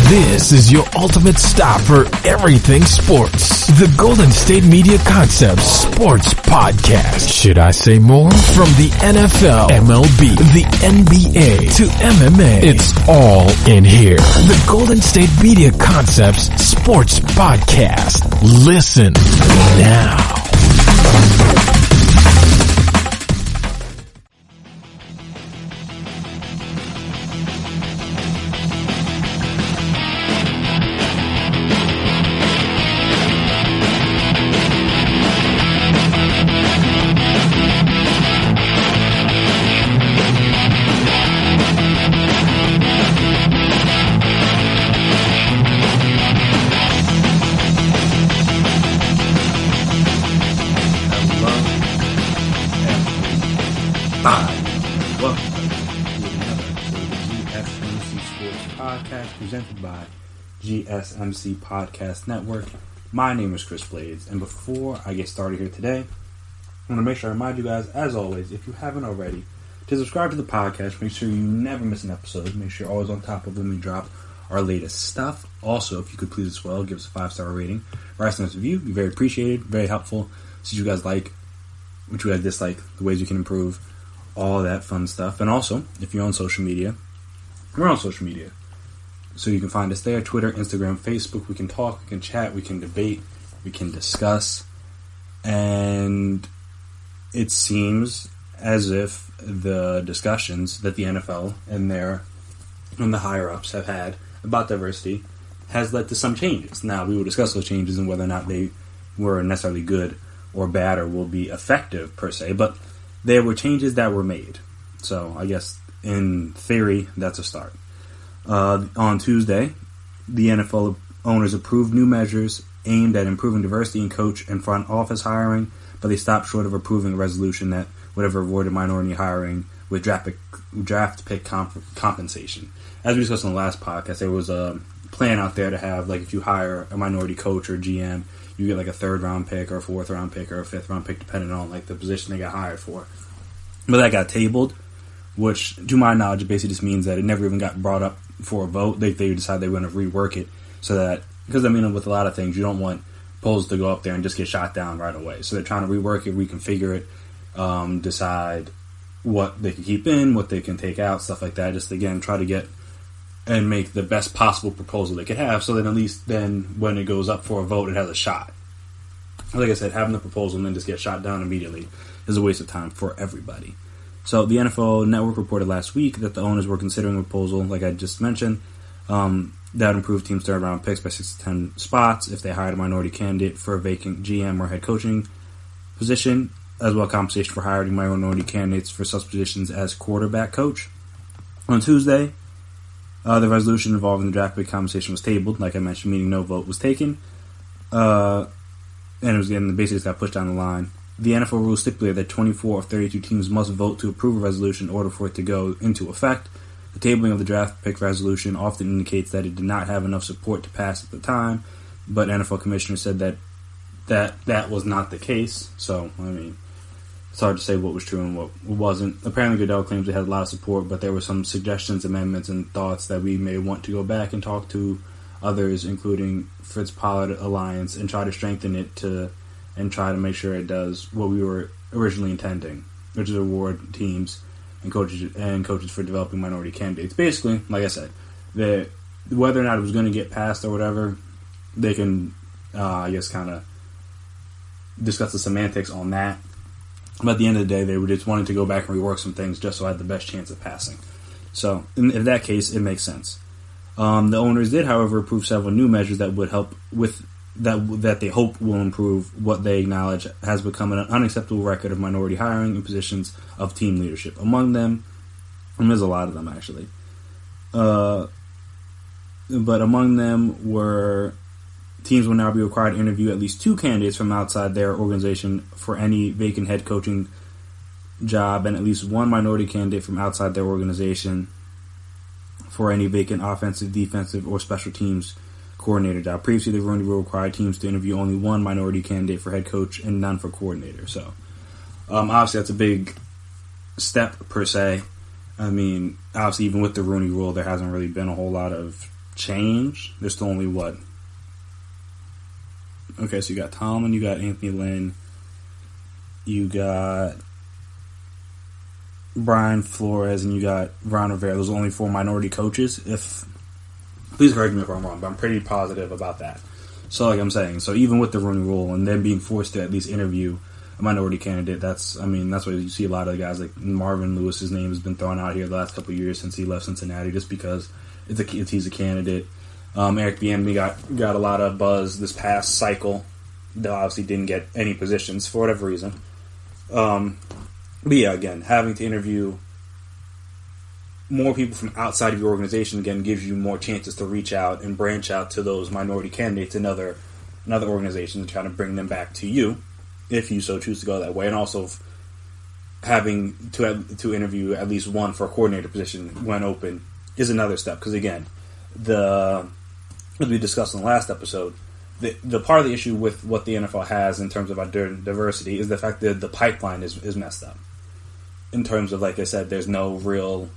This is your ultimate stop for everything sports. The Golden State Media Concepts Sports Podcast. Should I say more? From the NFL, MLB, the NBA to MMA, it's all in here. The Golden State Media Concepts Sports Podcast. Listen now. Presented by GSMC Podcast Network. My name is Chris Blades, and before I get started here today, I want to make sure I remind you guys, as always, if you haven't already, to subscribe to the podcast. Make sure you never miss an episode. Make sure you're always on top of when we drop our latest stuff. Also, if you could please as well, give us a 5-star rating. Write us a review. Be very appreciated, very helpful. See what you guys like, what you guys dislike, the ways you can improve, all that fun stuff. And also, if you're on social media, we're on social media. So you can find us there, Twitter, Instagram, Facebook. We can talk, we can chat, we can debate, we can discuss. And it seems as if the discussions that the NFL and the higher-ups have had about diversity has led to some changes. Now, we will discuss those changes and whether or not they were necessarily good or bad or will be effective, per se. But there were changes that were made. So I guess, in theory, that's a start. On Tuesday, the NFL owners approved new measures aimed at improving diversity in coach and front office hiring, but they stopped short of approving a resolution that would have avoided minority hiring with draft pick compensation. As we discussed on the last podcast, there was a plan out there to have, like, if you hire a minority coach or GM, you get like a 3rd-round pick or a 4th-round pick or a 5th-round pick, depending on like the position they got hired for. But that got tabled, which, to my knowledge, it basically just means that it never even got brought up for a vote. They decided they were going to rework it so that, because I mean, with a lot of things, you don't want polls to go up there and just get shot down right away. So they're trying to rework it, reconfigure it, decide what they can keep in, what they can take out, stuff like that. Just, again, try to get and make the best possible proposal they could have, so that at least then when it goes up for a vote, it has a shot. Like I said, having the proposal and then just get shot down immediately is a waste of time for everybody. So the NFL Network reported last week that the owners were considering a proposal, like I just mentioned, that would improve teams' 3rd-round picks by 6 to 10 spots if they hired a minority candidate for a vacant GM or head coaching position, as well as compensation for hiring minority candidates for such positions as quarterback coach. On Tuesday, the resolution involving the draft pick compensation was tabled, like I mentioned, meaning no vote was taken, and it was getting basically got pushed down the line. The NFL rules stipulate that 24 of 32 teams must vote to approve a resolution in order for it to go into effect. The tabling of the draft pick resolution often indicates that it did not have enough support to pass at the time, but NFL commissioners said that was not the case. So, I mean, it's hard to say what was true and what wasn't. Apparently, Goodell claims it had a lot of support, but there were some suggestions, amendments, and thoughts that we may want to go back and talk to others, including Fritz Pollard Alliance, and try to strengthen it and try to make sure it does what we were originally intending, which is reward teams and coaches for developing minority candidates. Basically, like I said, whether or not it was going to get passed or whatever, they can, I guess, kind of discuss the semantics on that. But at the end of the day, they were just wanting to go back and rework some things just so I had the best chance of passing. So, in that case, it makes sense. The owners did, however, approve several new measures that would help with that they hope will improve what they acknowledge has become an unacceptable record of minority hiring in positions of team leadership. Among them, and there's a lot of them actually, but among them were teams will now be required to interview at least 2 candidates from outside their organization for any vacant head coaching job, and at least 1 minority candidate from outside their organization for any vacant offensive, defensive, or special teams coordinator job. Previously, the Rooney Rule required teams to interview only 1 minority candidate for head coach and none for coordinator. So, obviously, that's a big step, per se. I mean, obviously, even with the Rooney Rule, there hasn't really been a whole lot of change. There's still only what? Okay, so you got Tomlin, you got Anthony Lynn, you got Brian Flores, and you got Ron Rivera. Those are only 4 minority coaches. Please correct me if I'm wrong, but I'm pretty positive about that. So, like I'm saying, so even with the Rooney Rule and them being forced to at least interview a minority candidate, that's why you see a lot of the guys like Marvin Lewis's name has been thrown out here the last couple of years since he left Cincinnati, just because he's a candidate. Eric Bieniemy got a lot of buzz this past cycle. They obviously didn't get any positions for whatever reason. But yeah, again, having to interview more people from outside of your organization, again, gives you more chances to reach out and branch out to those minority candidates in other organizations and try to bring them back to you, if you so choose to go that way. And also having to interview at least one for a coordinator position when open is another step. Because again, as we discussed in the last episode, the part of the issue with what the NFL has in terms of diversity is the fact that the pipeline is messed up. In terms of, like I said, there's no real...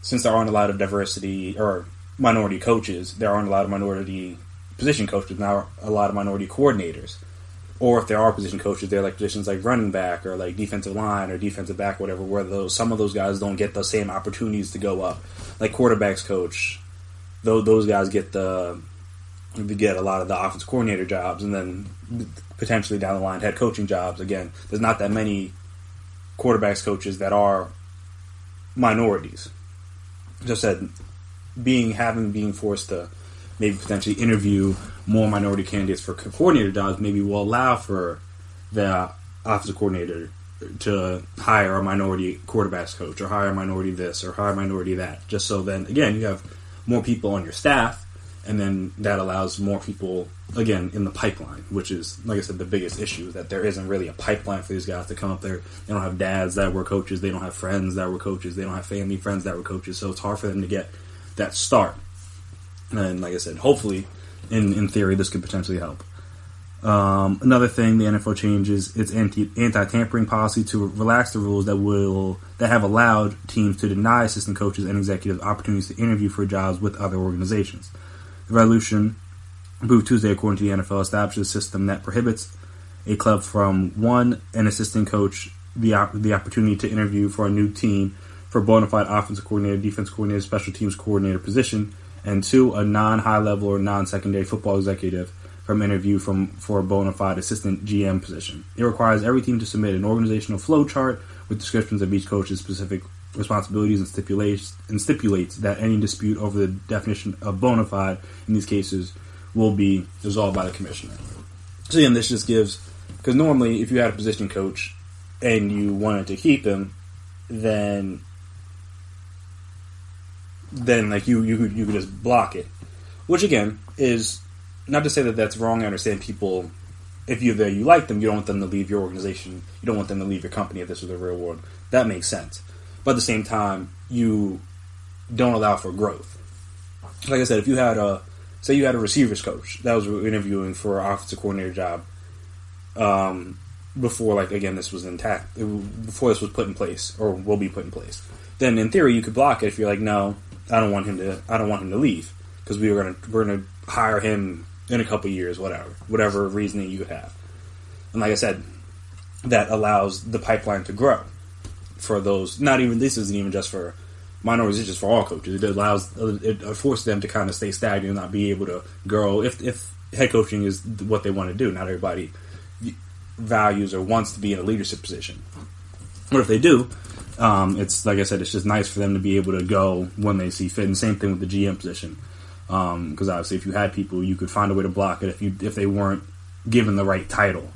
Since there aren't a lot of diversity or minority coaches, there aren't a lot of minority position coaches, now a lot of minority coordinators. Or if there are position coaches, they're like positions like running back or like defensive line or defensive back, whatever, where some of those guys don't get the same opportunities to go up. Like quarterbacks coach, those guys get a lot of the offensive coordinator jobs, and then potentially down the line head coaching jobs. Again, there's not that many quarterbacks coaches that are minorities. Just said, being forced to maybe potentially interview more minority candidates for coordinator jobs maybe will allow for the offensive coordinator to hire a minority quarterbacks coach or hire a minority this or hire a minority that. Just so then, again, you have more people on your staff, and then that allows more people, again, in the pipeline, which is, like I said, the biggest issue, that there isn't really a pipeline for these guys to come up there. They don't have dads that were coaches. They don't have friends that were coaches. They don't have family friends that were coaches. So it's hard for them to get that start. And like I said, hopefully, in theory, this could potentially help. Another thing the NFL changes its anti-tampering policy to relax the rules that have allowed teams to deny assistant coaches and executives opportunities to interview for jobs with other organizations. The resolution, approved Tuesday according to the NFL, establishes a system that prohibits a club from, 1, an assistant coach the opportunity to interview for a new team for a bona fide offensive coordinator, defense coordinator, special teams coordinator position, and 2, a non-high level or non-secondary football executive from interview for a bona fide assistant GM position. It requires every team to submit an organizational flow chart with descriptions of each coach's specific responsibilities and stipulates that any dispute over the definition of bona fide in these cases will be resolved by the commissioner. So again, this just gives, because normally if you had a position coach and you wanted to keep him, then like you could just block it, which again is not to say that that's wrong. I understand people, if you like them, you don't want them to leave your organization, you don't want them to leave your company if this was the real world. That makes sense. But at the same time, you don't allow for growth. Like I said, if you had a receivers coach that was interviewing for an offensive coordinator job before, like, again, this was intact, before this was put in place or will be put in place, then in theory you could block it if you're like, no, I don't want him to leave because we're gonna hire him in a couple of years, whatever reasoning you could have. And like I said, that allows the pipeline to grow. For those, this isn't even just for minorities, it's just for all coaches. It forces them to kind of stay stagnant and not be able to grow if head coaching is what they want to do. Not everybody values or wants to be in a leadership position. Or if they do, it's like I said, it's just nice for them to be able to go when they see fit. And same thing with the GM position. Because obviously if you had people, you could find a way to block it if they weren't given the right title.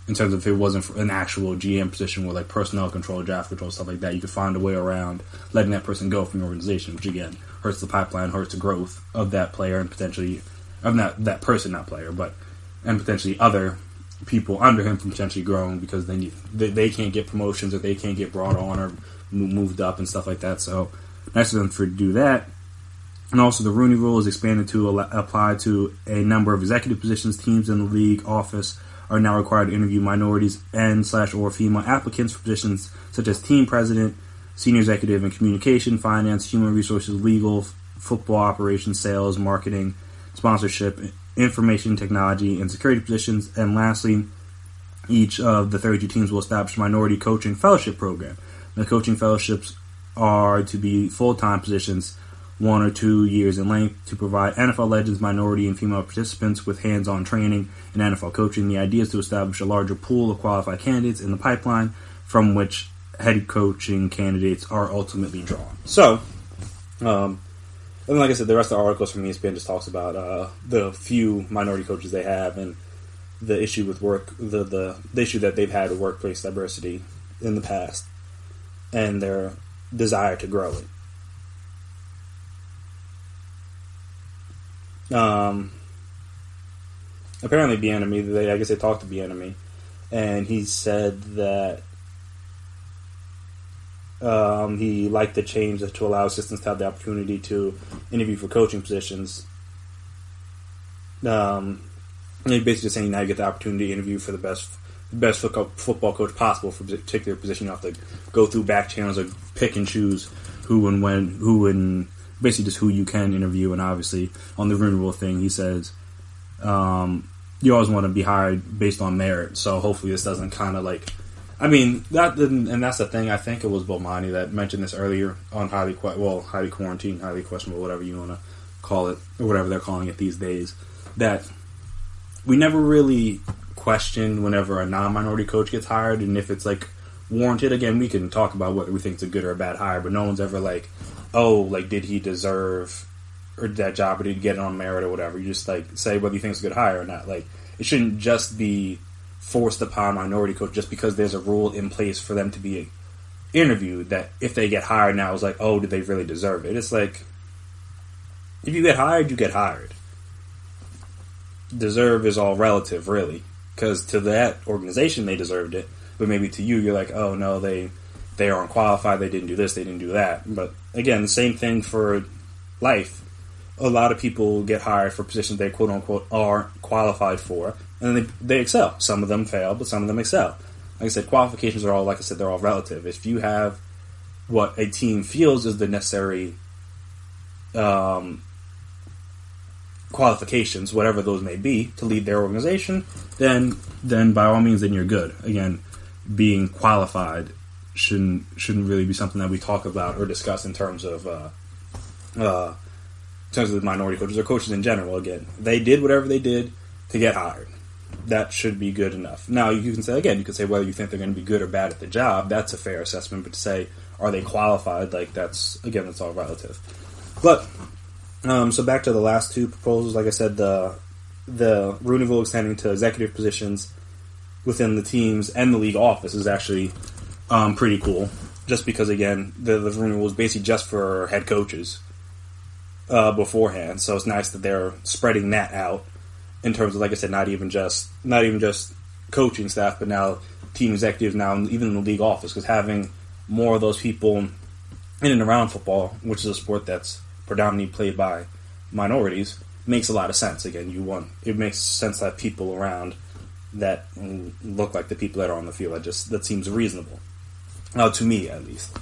In terms of if it wasn't an actual GM position with like personnel control, draft control, stuff like that, you could find a way around letting that person go from your organization, which again hurts the pipeline, hurts the growth of that player and potentially of that person, not player, and potentially other people under him from potentially growing because they can't get promotions or they can't get brought on or moved up and stuff like that. So nice of them to do that. And also the Rooney Rule is expanded to apply to a number of executive positions. Teams in the league office are now required to interview minorities and/or female applicants for positions such as team president, senior executive in communication, finance, human resources, legal, football operations, sales, marketing, sponsorship, information technology, and security positions. And lastly, each of the 32 teams will establish a minority coaching fellowship program. The coaching fellowships are to be full-time positions, 1 or 2 years in length, to provide NFL legends, minority and female participants with hands-on training in NFL coaching. The idea is to establish a larger pool of qualified candidates in the pipeline from which head coaching candidates are ultimately drawn. So, and like I said, the rest of the articles from ESPN just talks about the few minority coaches they have and the issue with the issue that they've had with workplace diversity in the past and their desire to grow it. Apparently Bieniemy, I guess they talked to Bieniemy, and he said that he liked the change to allow assistants to have the opportunity to interview for coaching positions. And he's basically just saying now you get the opportunity to interview for the best football coach possible for a particular position. You don't have to go through back channels or pick and choose who and when, basically just who you can interview. And obviously on the Rooney Rule thing, he says you always want to be hired based on merit. So hopefully this doesn't kind of like, I mean, and that's the thing. I think it was Bomani that mentioned this earlier on highly quarantined, highly questionable, whatever you want to call it, or whatever they're calling it these days, that we never really question whenever a non-minority coach gets hired, and if it's like warranted. Again, we can talk about whether we think it's a good or a bad hire, but no one's ever like, oh, like did he deserve or that job, or did he get it on merit or whatever. You just like say whether you think it's a good hire or not. Like it shouldn't just be forced upon minority coach just because there's a rule in place for them to be interviewed, that if they get hired now it's like, oh, did they really deserve it? It's like, if you get hired, you get hired. Deserve is all relative, really, because to that organization they deserved it, but maybe to you, you're like, oh no, they aren't qualified, they didn't do this, they didn't do that. But again, the same thing for life. A lot of people get hired for positions they quote unquote are qualified for, and they excel. Some of them fail, but some of them excel. Like I said, qualifications are all, like I said, they're all relative. If you have what a team feels is the necessary qualifications, whatever those may be, to lead their organization, then by all means, then you're good. Again, being qualified shouldn't really be something that we talk about or discuss in terms of the minority coaches or coaches in general. Again, they did whatever they did to get hired. That should be good enough. Now, you can say whether you think they're going to be good or bad at the job. That's a fair assessment. But to say, are they qualified? Like that's all relative. But so back to the last two proposals. Like I said, the Rooney Rule extending to executive positions within the teams and the league office is actually pretty cool. Just because, again, the Rooney Rule is basically just for head coaches beforehand. So it's nice that they're spreading that out in terms of, like I said, not even just coaching staff, but now team executives, now even in the league office, because having more of those people in and around football, which is a sport that's predominantly played by minorities, makes a lot of sense. Again, it makes sense to have people around that look like the people that are on the field. That seems reasonable, to me at least.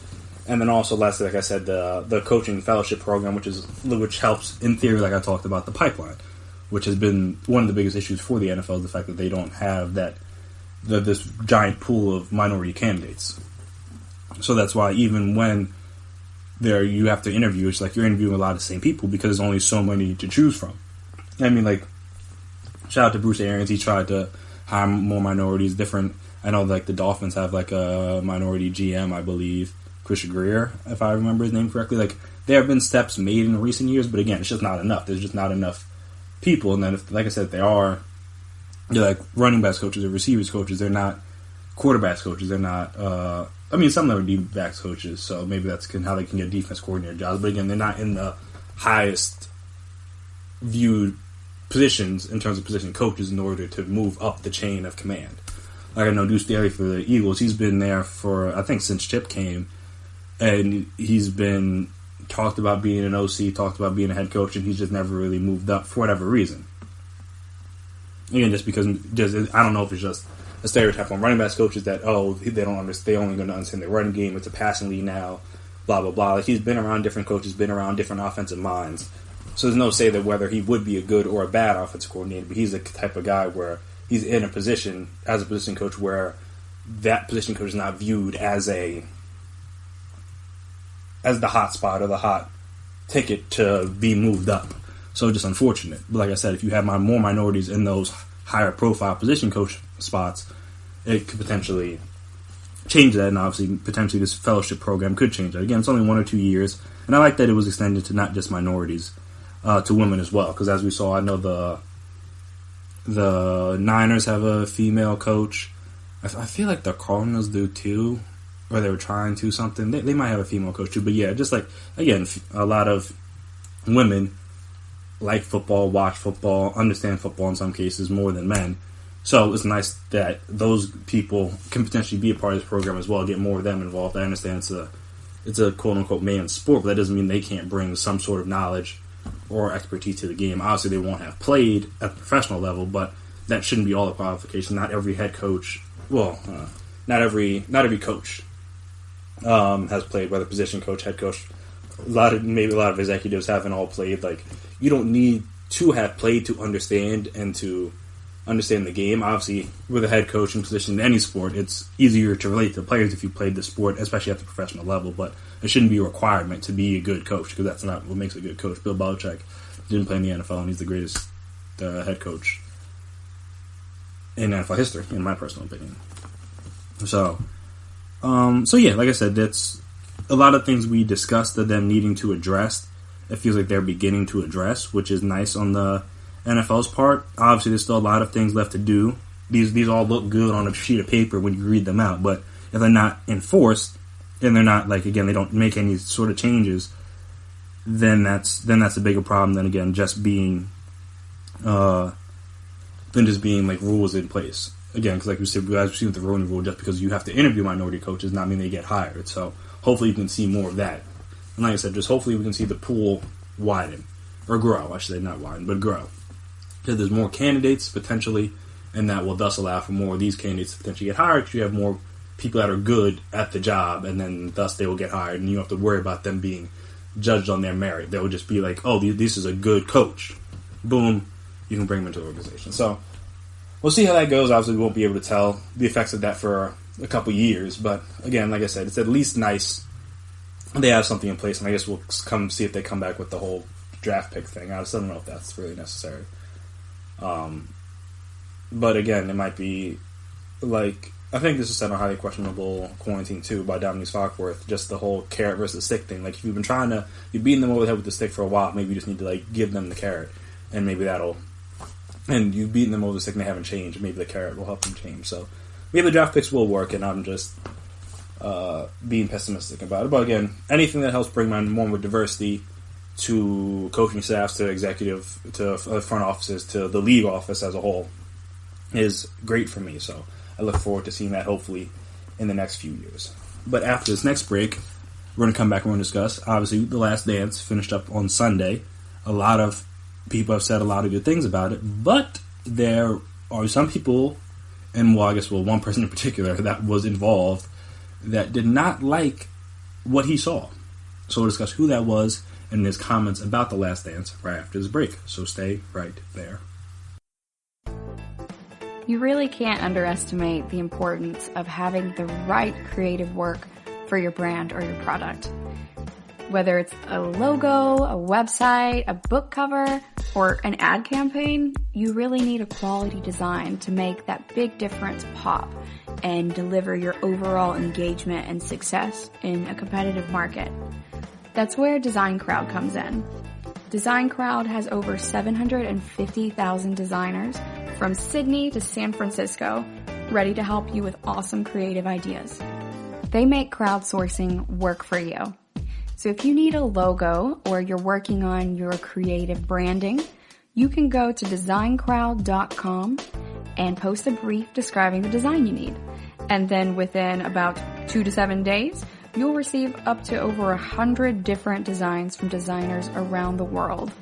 And then also, lastly, like I said, the coaching fellowship program, which helps in theory, like I talked about, the pipeline, which has been one of the biggest issues for the NFL, is the fact that they don't have this giant pool of minority candidates. So that's why even when you have to interview, it's like you're interviewing a lot of the same people because there's only so many to choose from. I mean, like, shout out to Bruce Arians. He tried to hire more minorities, different. I know, like, the Dolphins have, like, a minority GM, I believe, Chris Greer, if I remember his name correctly. Like, there have been steps made in recent years, but again, it's just not enough. There's just not enough people. And then, like I said, they're like running backs coaches or receivers coaches. They're not quarterbacks coaches. They're not, some of them are D-backs coaches, so maybe that's how they can get defense coordinator jobs. But again, they're not in the highest viewed positions in terms of position coaches in order to move up the chain of command. Like I know Deuce Staley for the Eagles, he's been there for, I think, since Chip came, and he's been talked about being an OC, talked about being a head coach, and he's just never really moved up for whatever reason. Again, just because, I don't know if it's just a stereotype on running backs coaches that, they don't understand, they're only going to understand their running game, it's a passing league now, blah, blah, blah. Like, he's been around different coaches, been around different offensive minds. So there's no say that whether he would be a good or a bad offensive coordinator, but he's the type of guy where he's in a position, as a position coach, where that position coach is not viewed as the hot spot or the hot ticket to be moved up. So just unfortunate. But like I said, if you have more minorities in those higher profile position coach spots, it could potentially change that, and obviously potentially this fellowship program could change that. Again, it's only 1 or 2 years, and I like that it was extended to not just minorities, to women as well, because as we saw, I know the Niners have a female coach. I feel like the Cardinals do too, or they were trying to something. They might have a female coach too, but yeah, just like, again, a lot of women like football, watch football, understand football in some cases more than men. So it's nice that those people can potentially be a part of this program as well, get more of them involved. I understand it's a quote-unquote man's sport, but that doesn't mean they can't bring some sort of knowledge or expertise to the game. Obviously, they won't have played at the professional level, but that shouldn't be all the qualifications. Not every head coach, not every coach has played, whether position coach, head coach. Maybe a lot of executives haven't all played. Like, you don't need to have played to understand and to understand the game. Obviously, with a head coach in position in any sport, it's easier to relate to players if you played the sport, especially at the professional level, but it shouldn't be a requirement to be a good coach, because that's not what makes a good coach. Bill Belichick didn't play in the NFL, and he's the greatest head coach in NFL history, in my personal opinion. So yeah, like I said, that's a lot of things we discussed of them needing to address. It feels like they're beginning to address, which is nice on the NFL's part. Obviously, there's still a lot of things left to do. These all look good on a sheet of paper when you read them out, but if they're not enforced, and they're not, like, again, they don't make any sort of changes, then that's a bigger problem than, again, just being like rules in place. Again, because like we said, we've seen with the Rooney Rule, just because you have to interview minority coaches not mean they get hired. So hopefully you can see more of that. And like I said, just hopefully we can see the pool widen. Or grow, I should say, not widen, but grow. Because there's more candidates, potentially, and that will thus allow for more of these candidates to potentially get hired, because you have more people that are good at the job, and then thus they will get hired, and you don't have to worry about them being judged on their merit. They will just be like, oh, this is a good coach. Boom, you can bring them into the organization. So we'll see how that goes. Obviously, we won't be able to tell the effects of that for a couple years, but again, like I said, it's at least nice they have something in place, and I guess we'll come see if they come back with the whole draft pick thing. I still don't know if that's really necessary. But again, it might be like, I think this is said on Highly Questionable Quarantine 2 by Dominique Fockworth, just the whole carrot versus stick thing. Like, if you've been you're beating them over the head with the stick for a while, maybe you just need to, like, give them the carrot, and maybe and you've beaten them over the stick and they haven't changed, maybe the carrot will help them change. So maybe the draft picks will work, and I'm just being pessimistic about it. But again, anything that helps bring more diversity to coaching staffs, to executive, to front offices, to the league office as a whole is great for me. So I look forward to seeing that hopefully in the next few years. But after this next break, we're going to come back and we're going to discuss, obviously, The Last Dance finished up on Sunday. A lot of people have said a lot of good things about it, but there are some people, and one person in particular that was involved, that did not like what he saw. So we'll discuss who that was and his comments about The Last Dance right after this break. So stay right there. You really can't underestimate the importance of having the right creative work for your brand or your product. Whether it's a logo, a website, a book cover, or an ad campaign, you really need a quality design to make that big difference pop and deliver your overall engagement and success in a competitive market. That's where Design Crowd comes in. Design Crowd has over 750,000 designers from Sydney to San Francisco, ready to help you with awesome creative ideas. They make crowdsourcing work for you. So if you need a logo or you're working on your creative branding, you can go to designcrowd.com and post a brief describing the design you need. And then within about 2 to 7 days, you'll receive up to over 100 different designs from designers around the world.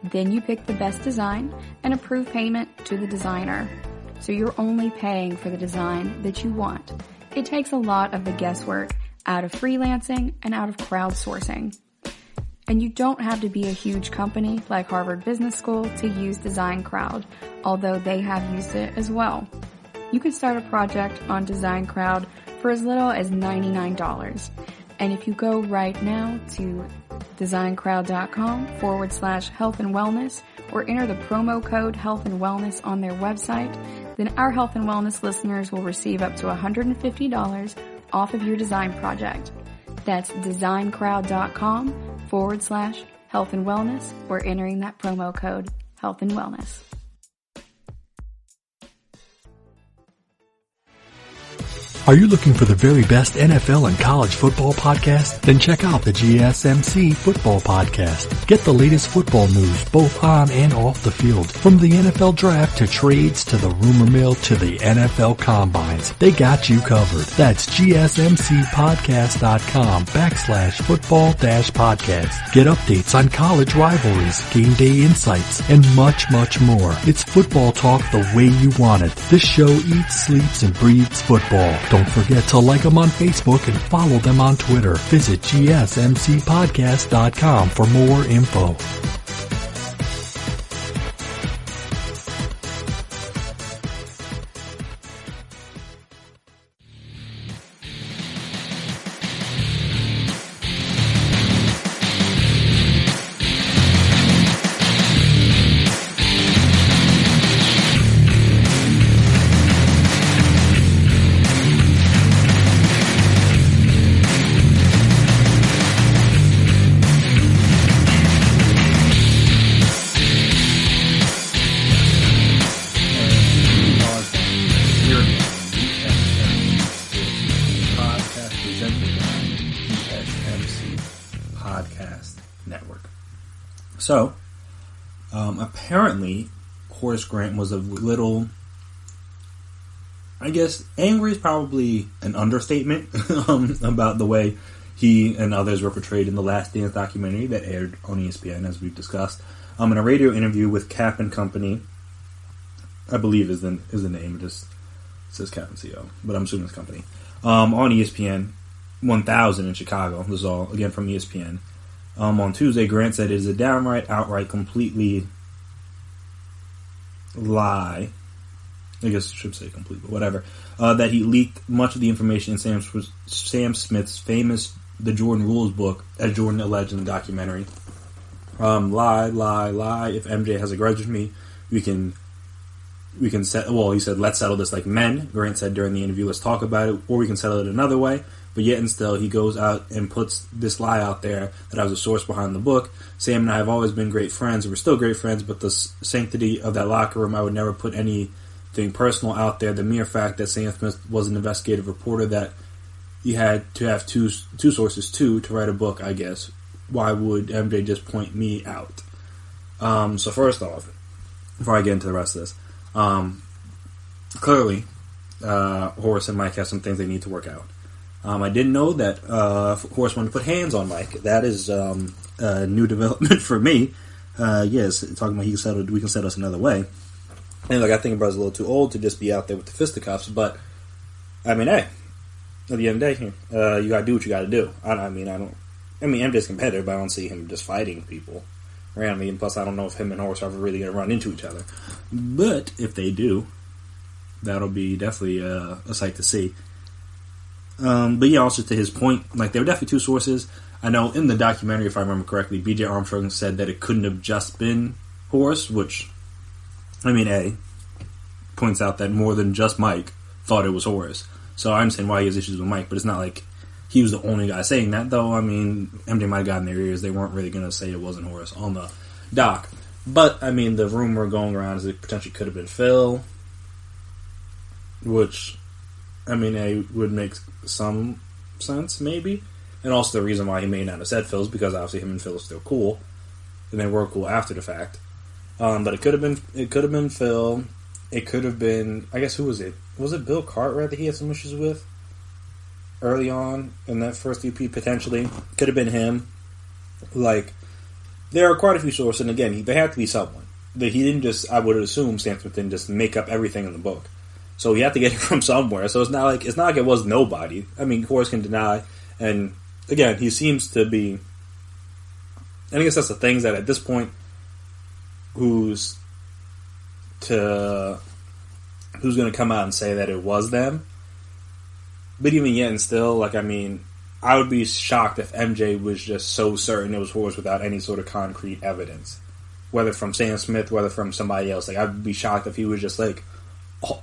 Then you pick the best design and approve payment to the designer. So you're only paying for the design that you want. It takes a lot of the guesswork out of freelancing and out of crowdsourcing. And you don't have to be a huge company like Harvard Business School to use Design Crowd, although they have used it as well. You can start a project on Design Crowd for as little as $99. And if you go right now to designcrowd.com/health and wellness or enter the promo code health and wellness on their website, then our health and wellness listeners will receive up to $150 off of your design project. That's designcrowd.com/health and wellness or entering that promo code health and wellness. Are you looking for the very best NFL and college football podcast? Then check out the GSMC Football Podcast. Get the latest football news both on and off the field. From the NFL Draft to trades to the rumor mill to the NFL Combines, they got you covered. That's GSMCpodcast.com/football-podcast. Get updates on college rivalries, game day insights, and much, much more. It's football talk the way you want it. This show eats, sleeps, and breathes football. Don't forget to like them on Facebook and follow them on Twitter. Visit GSMCpodcast.com for more info. So, apparently, Horace Grant was a little, I guess, angry is probably an understatement about the way he and others were portrayed in the Last Dance documentary that aired on ESPN, as we've discussed. In a radio interview with Cap and Company, I believe is the name. It just says Cap and CO, but I'm assuming it's Company. On ESPN 1000 in Chicago. This is all, again, from ESPN. On Tuesday, Grant said it is a downright, outright, completely lie. I guess I should say complete, but whatever. That he leaked much of the information in Sam Smith's famous The Jordan Rules book, as Jordan alleged in the documentary. Lie. If MJ has a grudge with me, we can set. Well, he said, let's settle this like men. Grant said during the interview, let's talk about it, or we can settle it another way. But yet and still, he goes out and puts this lie out there that I was a source behind the book. Sam and I have always been great friends. We're still great friends, but the sanctity of that locker room, I would never put anything personal out there. The mere fact that Sam Smith was an investigative reporter, that he had to have two sources to write a book, I guess. Why would MJ just point me out? So first off, before I get into the rest of this, clearly, Horace and Mike have some things they need to work out. I didn't know that Horace wanted to put hands on Mike. That is a new development for me. Yes, talking about we can settle this another way. And I think brother's a little too old to just be out there with the fisticuffs. But I mean, hey, at the end of the day, you gotta do what you gotta do. I mean, MJ's competitive, but I don't see him just fighting people randomly. And plus, I don't know if him and Horace are ever really gonna run into each other. But if they do, that'll be definitely a sight to see. But yeah, also to his point, there were definitely two sources. I know in the documentary, if I remember correctly, B.J. Armstrong said that it couldn't have just been Horace, which, points out that more than just Mike thought it was Horace. So I understand why he has issues with Mike, but it's not like he was the only guy saying that, though. MJ might have gotten their ears. They weren't really going to say it wasn't Horace on the doc. But, the rumor going around is it potentially could have been Phil, which, it would make some sense, maybe. And also the reason why he may not have said Phil is because obviously him and Phil are still cool, and they were cool after the fact. But it could have been Phil. It could have been, I guess, who was it? Was it Bill Cartwright that he had some issues with early on in that first EP? Potentially, could have been him. There are quite a few sources, and again, they have to be someone. That he didn't just, I would assume, Sam Smith didn't just make up everything in the book. So you have to get it from somewhere. So it's not like it was nobody. Horace can deny And again, he seems to be, I guess that's the things that at this point, who's going to come out and say that it was them? But even yet and still, like, I mean, I would be shocked if MJ was just so certain it was Horace without any sort of concrete evidence. Whether from Sam Smith, whether from somebody else. Like, I'd be shocked if he was just, like,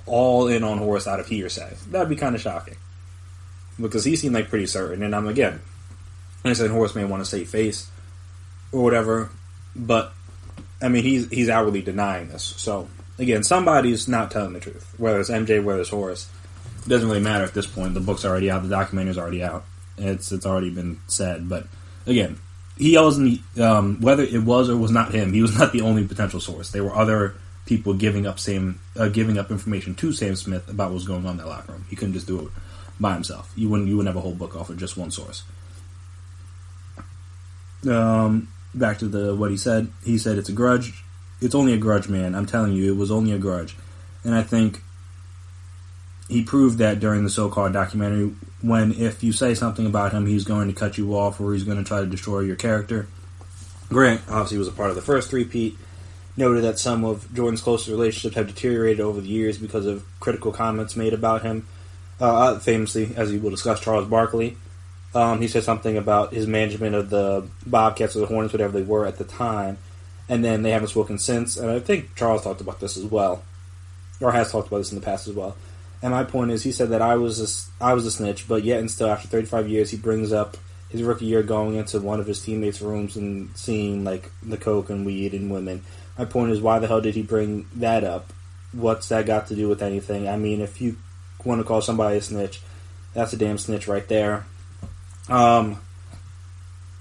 all in on Horace out of hearsay. That'd be kind of shocking. Because he seemed, like, pretty certain. And I'm, again, I said Horace may want to save face or whatever. But, I mean, he's outwardly denying this. So, again, somebody's not telling the truth. Whether it's MJ, whether it's Horace. It doesn't really matter at this point. The book's already out. The documentary's already out. It's already been said. But again, he wasn't. Whether it was or was not him, he was not the only potential source. There were other people giving up information to Sam Smith about what was going on in that locker room. He couldn't just do it by himself. You wouldn't have a whole book off of just one source. Back to what he said. He said it's a grudge. It's only a grudge, man. I'm telling you, it was only a grudge. And I think he proved that during the so-called documentary, when if you say something about him, he's going to cut you off or he's going to try to destroy your character. Grant obviously was a part of the first three-peat, noted that some of Jordan's closest relationships have deteriorated over the years because of critical comments made about him. Famously, as we will discuss, Charles Barkley. He said something about his management of the Bobcats or the Hornets, whatever they were at the time, and then they haven't spoken since. And I think Charles talked about this as well, or has talked about this in the past as well. And my point is, he said that I was a snitch, but yet and still, after 35 years, he brings up his rookie year going into one of his teammates' rooms and seeing, like, the coke and weed and women. My point is, why the hell did he bring that up? What's that got to do with anything? I mean, if you want to call somebody a snitch, that's a damn snitch right there.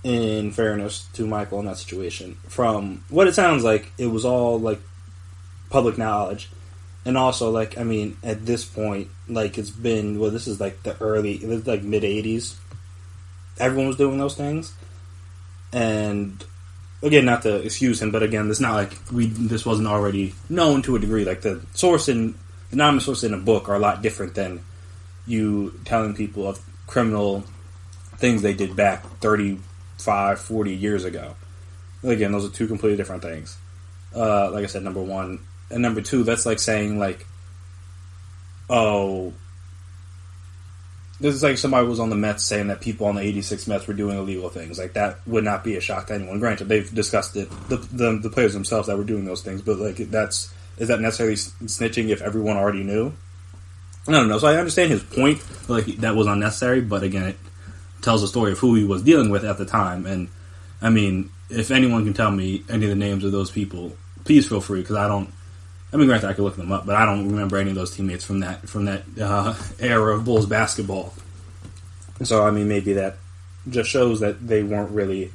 In fairness to Michael in that situation, from what it sounds like, it was all, like, public knowledge. And also, like, I mean, at this point, like, it's been, well, this is, like, mid-'80s. Everyone was doing those things. And, again, not to excuse him, but again, it's not like this wasn't already known to a degree. Like, the anonymous sources in a book are a lot different than you telling people of criminal things they did back 35, 40 years ago. Again, those are two completely different things. Like I said, number one. And number two, that's like saying, like, oh, this is like somebody was on the Mets saying that people on the 86 Mets were doing illegal things. Like, that would not be a shock to anyone. Granted, they've discussed it, the players themselves that were doing those things, but, like, is that necessarily snitching if everyone already knew? I don't know. So I understand his point, like, that was unnecessary, but again, it tells the story of who he was dealing with at the time. And, I mean, if anyone can tell me any of the names of those people, please feel free, because granted, I could look them up, but I don't remember any of those teammates from that era of Bulls basketball. So, I mean, maybe that just shows that they weren't really,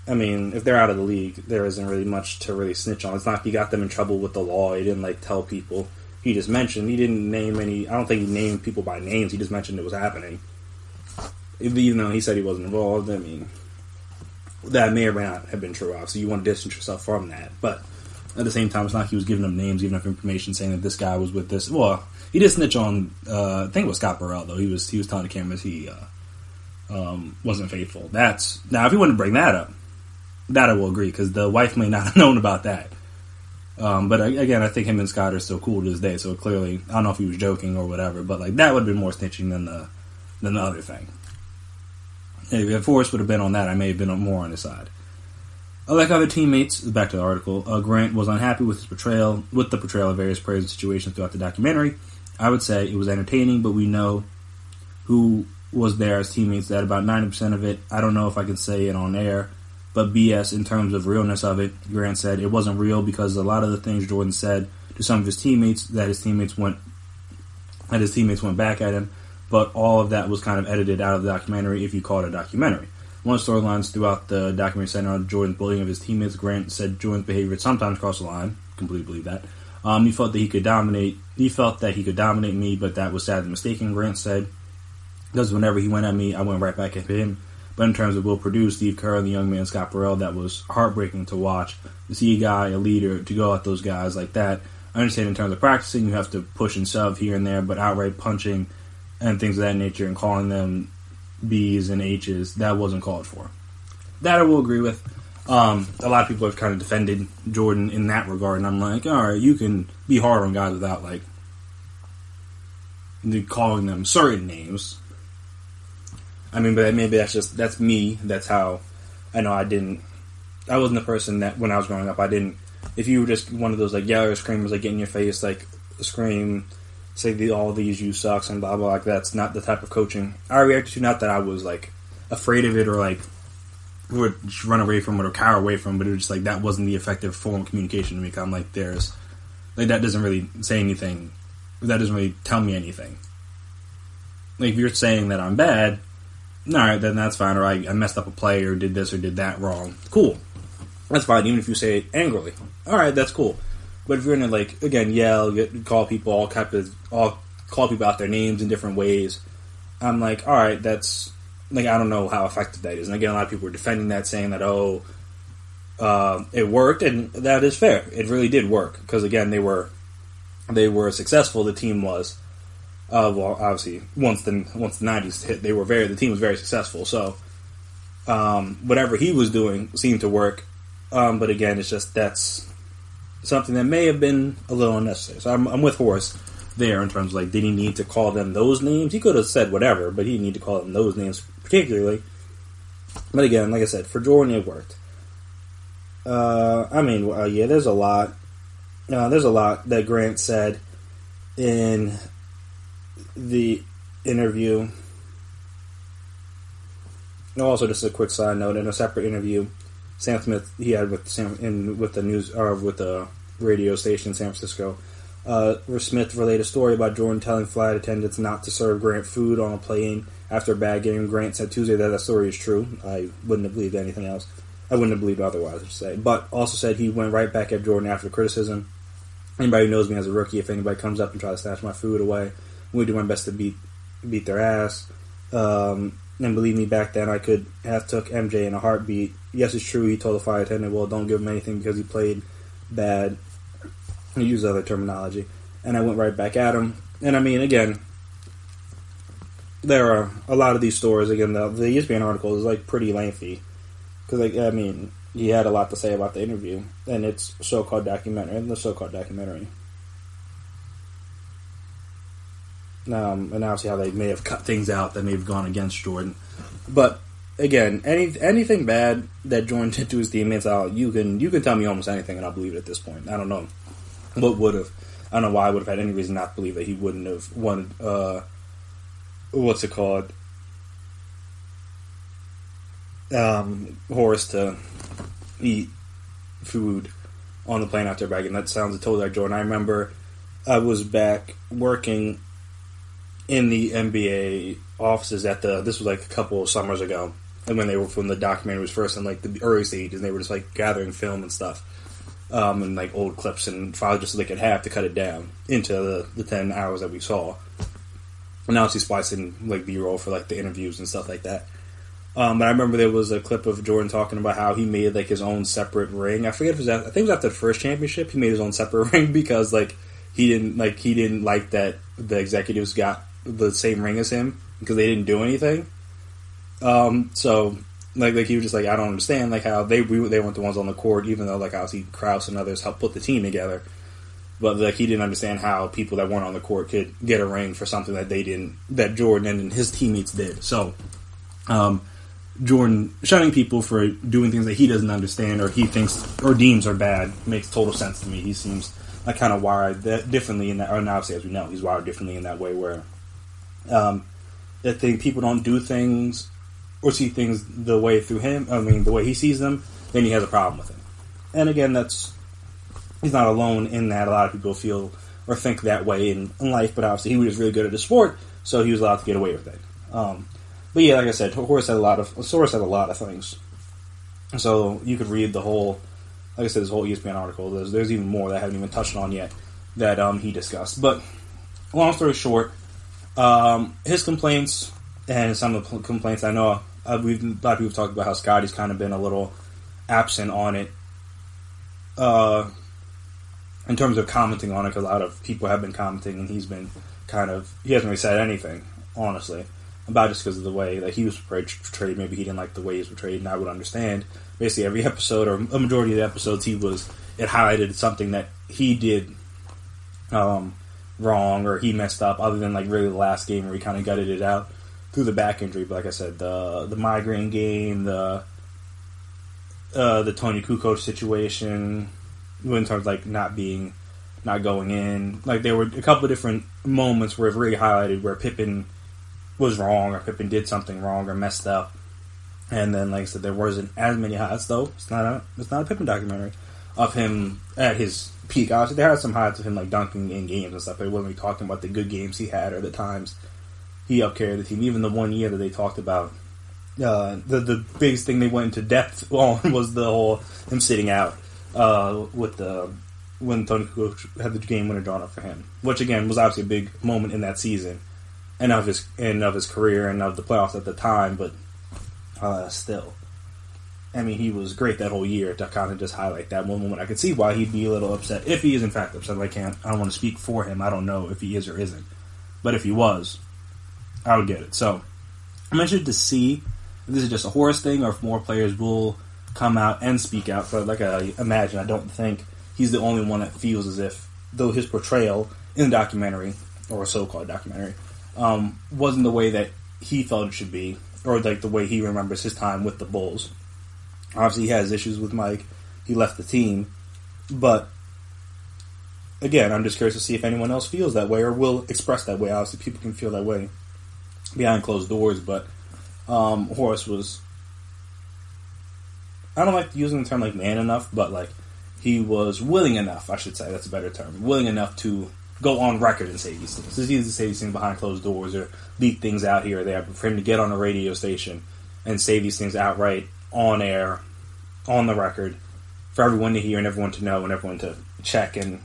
I mean, if they're out of the league, there isn't really much to really snitch on. It's not like he got them in trouble with the law. He didn't, like, tell people. He just mentioned, he didn't name any, I don't think he named people by names. He just mentioned it was happening. Even though he said he wasn't involved, I mean, that may or may not have been true. Obviously, you want to distance yourself from that, but at the same time, it's not like he was giving them names, giving up information, saying that this guy was with this. Well, he did snitch on, I think it was Scott Burrell, though. He was telling the cameras he wasn't faithful. Now, if he wouldn't bring that up, that I will agree, because the wife may not have known about that. But again, I think him and Scott are still cool to this day, so clearly, I don't know if he was joking or whatever, but, like, that would have been more snitching than the other thing. If Forrest would have been on that, I may have been more on his side. Like other teammates, back to the article, Grant was unhappy with the portrayal of various players and situations throughout the documentary. I would say it was entertaining, but we know who was there as teammates at about 90% of it. I don't know if I can say it on air, but BS in terms of realness of it. Grant said it wasn't real because a lot of the things Jordan said to some of his teammates that his teammates went back at him, but all of that was kind of edited out of the documentary if you call it a documentary. One of the storylines throughout the documentary centered on Jordan's bullying of his teammates. Grant said Jordan's behavior sometimes crossed the line. Completely believe that. He felt that he could dominate me, but that was sadly mistaken. Grant said, because whenever he went at me, I went right back at him. But in terms of Will Perdue, Steve Kerr, and the young man Scott Burrell, that was heartbreaking to watch. To see a guy, a leader, to go at those guys like that. I understand in terms of practicing, you have to push and shove here and there, but outright punching and things of that nature and calling them B's and H's, that wasn't called for. That I will agree with. A lot of people have kind of defended Jordan in that regard, and I'm like, all right, you can be hard on guys without like calling them certain names. I mean, but maybe that's me. That's how I know I wasn't the person that when I was growing up, if you were just one of those like yeller screamers, like get in your face, like scream, say all these you sucks and blah blah, like that's not the type of coaching I reacted to. Not that I was like afraid of it or like would just run away from it or cower away from it, but it was just like that wasn't the effective form of communication to me. I'm like, there's like that doesn't really say anything. That doesn't really tell me anything. Like if you're saying that I'm bad, all right, then that's fine. Or I messed up a play or did this or did that wrong. Cool, that's fine. Even if you say it angrily, all right, that's cool. But if you're gonna like again yell, call people call people out their names in different ways, I'm like, all right, that's like I don't know how effective that is. And again, a lot of people were defending that, saying that it worked, and that is fair. It really did work because again, they were successful. The team was. Well, obviously, once the 90s hit, the team was very successful. So, whatever he was doing seemed to work. But again, it's just that's something that may have been a little unnecessary. So I'm with Horace there in terms of like, did he need to call them those names? He could have said whatever, but he didn't need to call them those names particularly. But again, like I said, for Jordan, it worked. Yeah, there's a lot. There's a lot that Grant said in the interview. Also, just a quick side note: in a separate interview, Sam Smith he had with the radio station in San Francisco, Smith relayed a story about Jordan telling flight attendants not to serve Grant food on a plane after a bad game. Grant said Tuesday that story is true. I wouldn't have believed anything else. I wouldn't have believed otherwise, I should say. But also said he went right back at Jordan after criticism. Anybody who knows me as a rookie, if anybody comes up and tries to snatch my food away, I'm going to do my best to beat their ass. And believe me, back then I could have took MJ in a heartbeat. Yes, it's true, he told the flight attendant, well, don't give him anything because he played bad. He used other terminology. And I went right back at him. And I mean, again, there are a lot of these stories. Again, the ESPN article is like pretty lengthy. Because, like, I mean, he had a lot to say about the interview. And it's the so-called documentary. And obviously how they may have cut things out that may have gone against Jordan. But again, anything bad that Jordan did to his teammates, you can tell me almost anything and I'll believe it at this point. I don't know what would have. I don't know why I would have had any reason not to believe that he wouldn't have wanted Horace to eat food on the plane after bagging. That sounds totally like Jordan. I remember I was back working in the NBA offices this was like a couple of summers ago, and when they were from the documentaries first in like the early stages, and they were just like gathering film and stuff, and like old clips and files just so they could have to cut it down into the 10 hours that we saw. And now she's splicing like B-roll for like the interviews and stuff like that. But I remember there was a clip of Jordan talking about how he made like his own separate ring. I forget if I think it was after the first championship. He made his own separate ring because like he didn't like that the executives got the same ring as him because they didn't do anything. So like he was just like, I don't understand like how they weren't the ones on the court, even though like obviously Krause and others helped put the team together. But like he didn't understand how people that weren't on the court could get a ring for something that they didn't, that Jordan and his teammates did. So Jordan shunning people for doing things that he doesn't understand or he thinks or deems are bad makes total sense to me. He seems like kind of wired that differently in that, or obviously as we know, he's wired differently in that way where I think people don't do things or see things the way through him. I mean, the way he sees them, then he has a problem with it. And again, he's not alone in that. A lot of people feel or think that way in life, but obviously he was really good at the sport, so he was allowed to get away with it. But yeah, like I said, Horace said a lot of things. So you could read the whole, like I said, this whole ESPN article. There's even more that I haven't even touched on yet that he discussed. But long story short, his complaints and some of the complaints I know, a lot of people have talked about how Scotty's kind of been a little absent on it in terms of commenting on it, because a lot of people have been commenting and he hasn't really said anything, honestly. about just because of the way that he was portrayed. Maybe he didn't like the way he was portrayed, and I would understand. Basically, every episode, or a majority of the episodes, it highlighted something that he did wrong, or he messed up, other than like really the last game where he kind of gutted it out through the back injury. But like I said, the migraine game, the Tony Kukoc situation, in terms of like not going in. Like there were a couple of different moments where it really highlighted where Pippen was wrong, or Pippen did something wrong or messed up. And then, like I said, there wasn't as many highlights, though. It's not a Pippen documentary of him at his peak. Obviously, there had some highlights of him like dunking in games and stuff, but it wasn't really talking about the good games he had or the times he upcarried the team. Even the one year that they talked about, the biggest thing they went into depth on was the whole him sitting out when Tony Kukoc had the game winner drawn up for him, which again was obviously a big moment in that season and of his career and of the playoffs at the time, but still, I mean, he was great that whole year. To kind of just highlight that one moment, I could see why he'd be a little upset, if he is in fact upset. I don't want to speak for him. I don't know if he is or isn't, but if he was, I would get it. So I'm interested to see if this is just a Horace thing, or if more players will come out and speak out. But like I imagine, I don't think he's the only one that feels as if, though his portrayal in the documentary, or a so-called documentary, wasn't the way that he felt it should be, or like the way he remembers his time with the Bulls. Obviously, he has issues with Mike. He left the team. But, again, I'm just curious to see if anyone else feels that way or will express that way. Obviously, people can feel that way behind closed doors, but Horace was... I don't like using the term like man enough, but like he was willing enough, I should say, that's a better term, willing enough to go on record and say these things. It's easy to say these things behind closed doors or leak things out here or there, but for him to get on a radio station and say these things outright on air, on the record, for everyone to hear and everyone to know and everyone to check and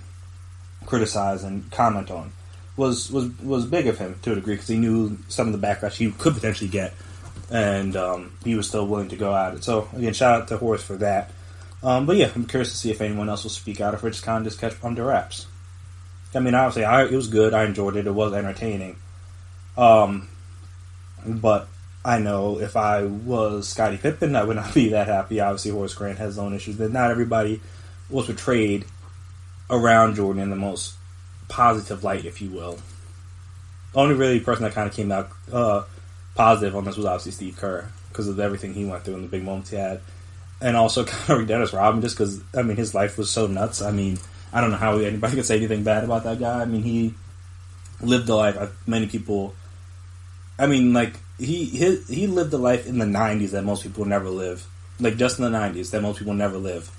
criticize and comment on, was big of him to a degree, because he knew some of the backlash he could potentially get, and he was still willing to go at it. So again, shout out to Horace for that. But yeah, I'm curious to see if anyone else will speak out, if we're just kind of just kept under wraps. I mean, obviously, it was good. I enjoyed it. It was entertaining. But I know if I was Scottie Pippen, I would not be that happy. Obviously, Horace Grant has his own issues. That not everybody was portrayed around Jordan in the most positive light, if you will. The only really person that kind of came out positive on this was obviously Steve Kerr, because of everything he went through and the big moments he had. And also kind of Dennis Rodman, just because, I mean, his life was so nuts. I mean, I don't know how anybody could say anything bad about that guy. I mean, he lived a life many people... I mean, like, he lived a life in the 90s that most people never live. Like, just in the 90s that most people never live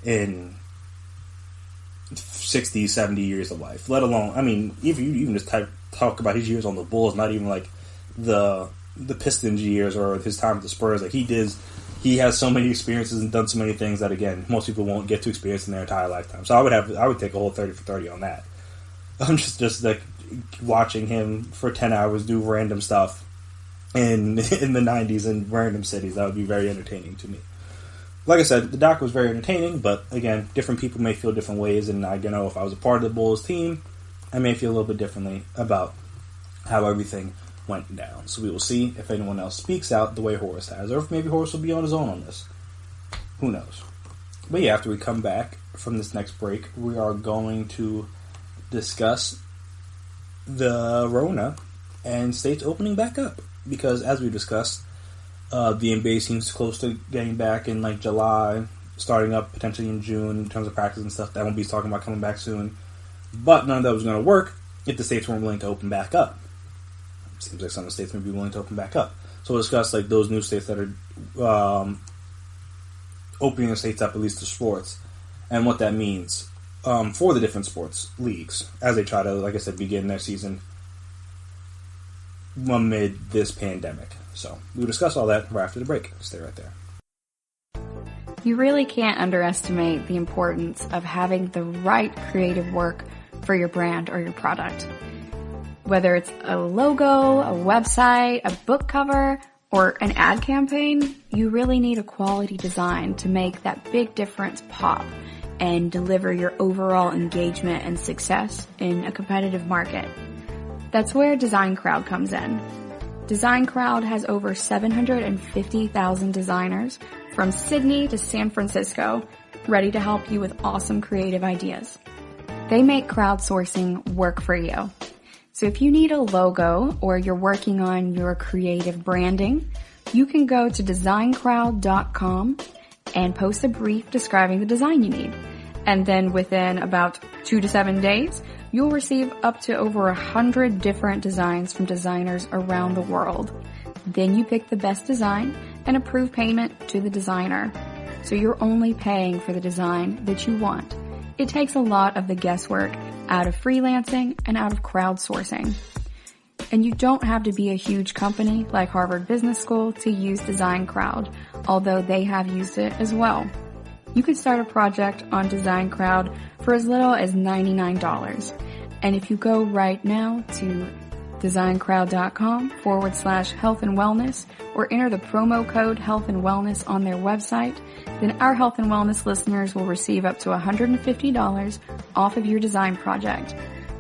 in 60, 70 years of life. Let alone, I mean, if you even just talk about his years on the Bulls, not even, like, the Pistons years or his time with the Spurs. Like, he has so many experiences and done so many things that, again, most people won't get to experience in their entire lifetime. So I would take a whole 30 for 30 on that. I'm just like watching him for 10 hours do random stuff in the 90s in random cities. That would be very entertaining to me. Like I said, the doc was very entertaining, but again, different people may feel different ways, and I know if I was a part of the Bulls team, I may feel a little bit differently about how everything went down. So we will see if anyone else speaks out the way Horace has, or if maybe Horace will be on his own on this. Who knows? But yeah, after we come back from this next break, we are going to discuss the Rona and states opening back up. Because as we discussed, the NBA seems close to getting back in like July, starting up potentially in June in terms of practice and stuff. That won't be talking about coming back soon. But none of that was going to work if the states weren't willing to open back up. Seems like some of the states may be willing to open back up. So we'll discuss like those new states that are opening their states up, at least to sports, and what that means for the different sports leagues as they try to, like I said, begin their season amid this pandemic. So we'll discuss all that right after the break. Stay right there. You really can't underestimate the importance of having the right creative work for your brand or your product. Whether it's a logo, a website, a book cover, or an ad campaign, you really need a quality design to make that big difference pop and deliver your overall engagement and success in a competitive market. That's where Design Crowd comes in. Design Crowd has over 750,000 designers from Sydney to San Francisco ready to help you with awesome creative ideas. They make crowdsourcing work for you. So if you need a logo or you're working on your creative branding, you can go to designcrowd.com and post a brief describing the design you need. And then within about 2 to 7 days, you'll receive up to over 100 different designs from designers around the world. Then you pick the best design and approve payment to the designer. So you're only paying for the design that you want. It takes a lot of the guesswork out of freelancing and out of crowdsourcing. And you don't have to be a huge company like Harvard Business School to use Design Crowd, although they have used it as well. You can start a project on Design Crowd for as little as $99. And if you go right now to designcrowd.com/health and wellness or enter the promo code health and wellness on their website, then our health and wellness listeners will receive up to $150 off of your design project.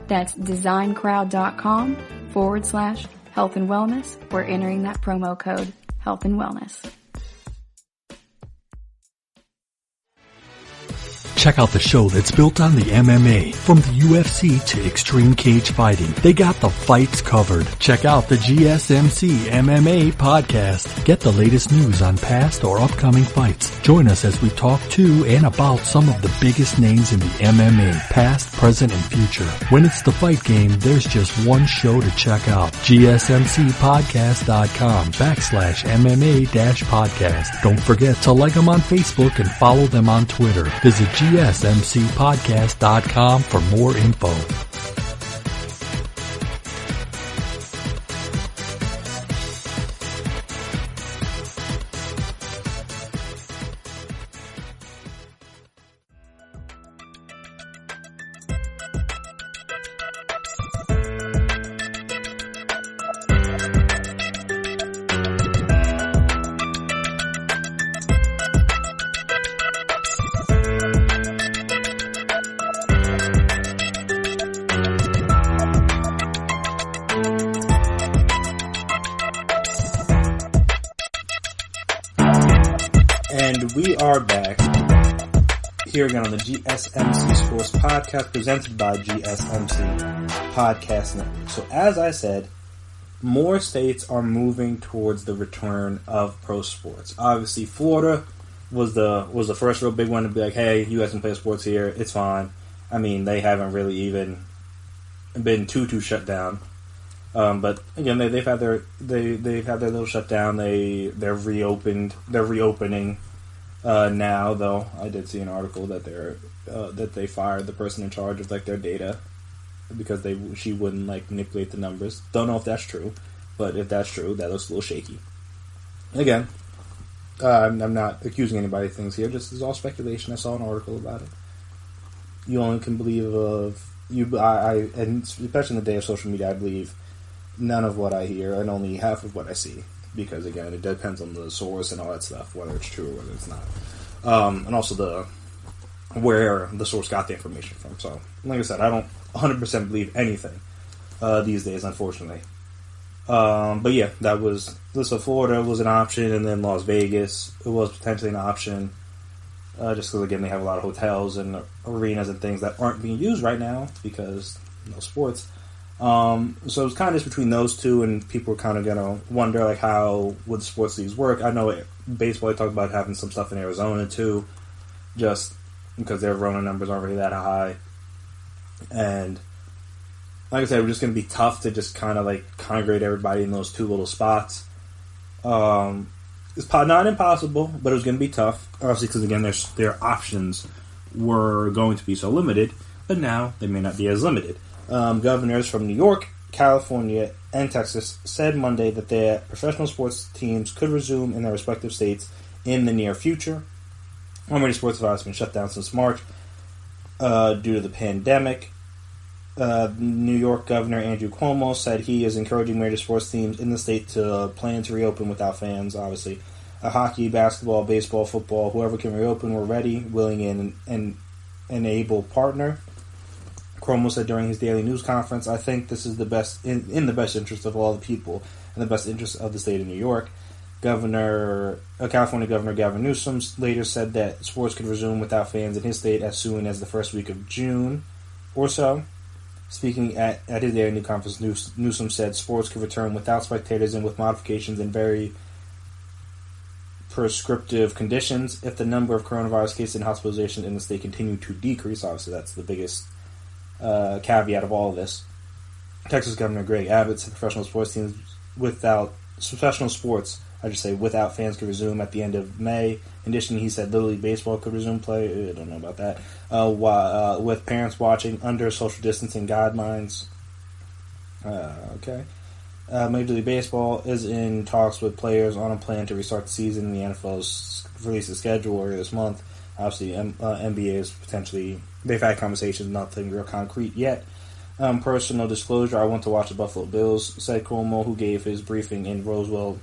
That's designcrowd.com/health and wellness or entering that promo code health and wellness. Check out the show that's built on the MMA. From the UFC to extreme cage fighting, they got the fights covered. Check out the GSMC MMA podcast. Get the latest news on past or upcoming fights. Join us as we talk to and about some of the biggest names in the MMA, past, present, and future. When it's the fight game, there's just one show to check out. GSMCpodcast.com/MMA-podcast. Don't forget to like them on Facebook and follow them on Twitter. Visit GSMCpodcast.com for more info. And we are back here again on the GSMC Sports Podcast presented by GSMC Podcast Network. So as I said, more states are moving towards the return of pro sports. Obviously, Florida was the first real big one to be like, hey, you guys can play sports here, it's fine. I mean, they haven't really even been too shut down. But again, they've had their little shutdown. They're reopening now. Though I did see an article that they fired the person in charge of like their data because she wouldn't like manipulate the numbers. Don't know if that's true, but if that's true, that looks a little shaky. Again, I'm not accusing anybody of things here. Just is all speculation. I saw an article about it. You only can believe and especially in the day of social media, I believe none of what I hear and only half of what I see, because again, it depends on the source and all that stuff, whether it's true or whether it's not, and also where the source got the information from. So, like I said, I don't 100% believe anything these days, unfortunately. But yeah, so Florida was an option, and then Las Vegas was potentially an option, just because again they have a lot of hotels and arenas and things that aren't being used right now because no sports. So it was kind of just between those two, and people were kind of going to wonder, like, how would sports leagues work? I know baseball, I talked about having some stuff in Arizona, too, just because their Rona numbers aren't really that high. And, like I said, it was just going to be tough to just kind of, like, congregate everybody in those two little spots. It's not impossible, but it was going to be tough, obviously, because, again, their options were going to be so limited, but now they may not be as limited. Governors from New York, California, and Texas said Monday that their professional sports teams could resume in their respective states in the near future. Already sports have been shut down since March due to the pandemic. New York Governor Andrew Cuomo said he is encouraging major sports teams in the state to plan to reopen without fans, obviously. Hockey, basketball, baseball, football, whoever can reopen, we're ready, willing, and able partner. Cuomo said during his daily news conference, "I think this is the best in the best interest of all the people and the best interest of the state of New York." California Governor Gavin Newsom later said that sports could resume without fans in his state as soon as the first week of June or so. Speaking at his daily news conference, Newsom said sports could return without spectators and with modifications in very prescriptive conditions if the number of coronavirus cases and hospitalizations in the state continue to decrease. Obviously, that's the biggest caveat of all of this. Texas Governor Greg Abbott said professional sports, without fans could resume at the end of May. In addition, he said Little League Baseball could resume play. I don't know about that. With parents watching under social distancing guidelines. Okay. Major League Baseball is in talks with players on a plan to restart the season. The NFL's released a schedule earlier this month. Obviously, NBA is potentially... They've had conversations, nothing real concrete yet. Personal disclosure, I went to watch the Buffalo Bills, said Cuomo, who gave his briefing in Roswell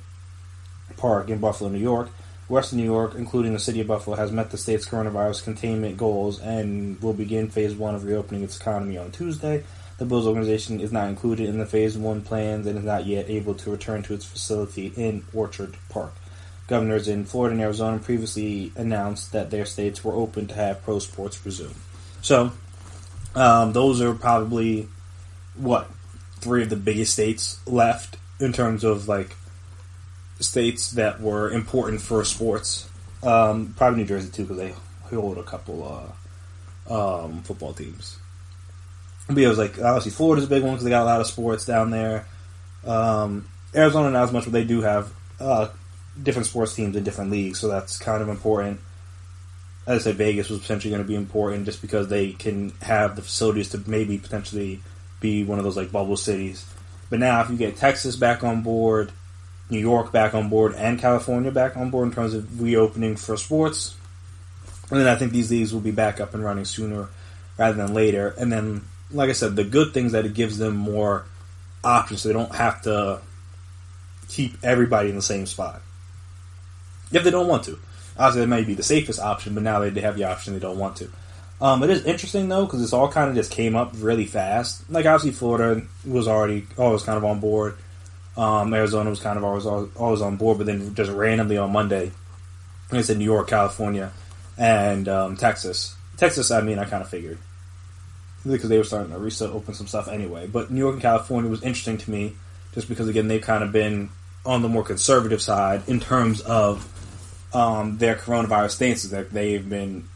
Park in Buffalo, New York. Western New York, including the city of Buffalo, has met the state's coronavirus containment goals and will begin Phase 1 of reopening its economy on Tuesday. The Bills organization is not included in the Phase 1 plans and is not yet able to return to its facility in Orchard Park. Governors in Florida and Arizona previously announced that their states were open to have pro sports resume. So, those are probably, three of the biggest states left in terms of, states that were important for sports. Probably New Jersey, too, because they hold a couple football teams. But it was obviously Florida's a big one because they got a lot of sports down there. Arizona, not as much, but they do have different sports teams in different leagues, so that's kind of important. As I said, Vegas was potentially going to be important just because they can have the facilities to maybe potentially be one of those bubble cities. But now, if you get Texas back on board, New York back on board, and California back on board in terms of reopening for sports, and then I think these leagues will be back up and running sooner rather than later. And then, like I said, the good thing is that it gives them more options, so they don't have to keep everybody in the same spot if they don't want to. Obviously, that may be the safest option, but now they have the option they don't want to. It is interesting, though, because this all kind of just came up really fast. Obviously, Florida was always kind of on board. Arizona was kind of always on board, but then just randomly on Monday, like I said, New York, California, and Texas. Texas, I kind of figured, because they were starting to open some stuff anyway. But New York and California was interesting to me, just because, again, they've kind of been on the more conservative side in terms of their coronavirus stances. They've been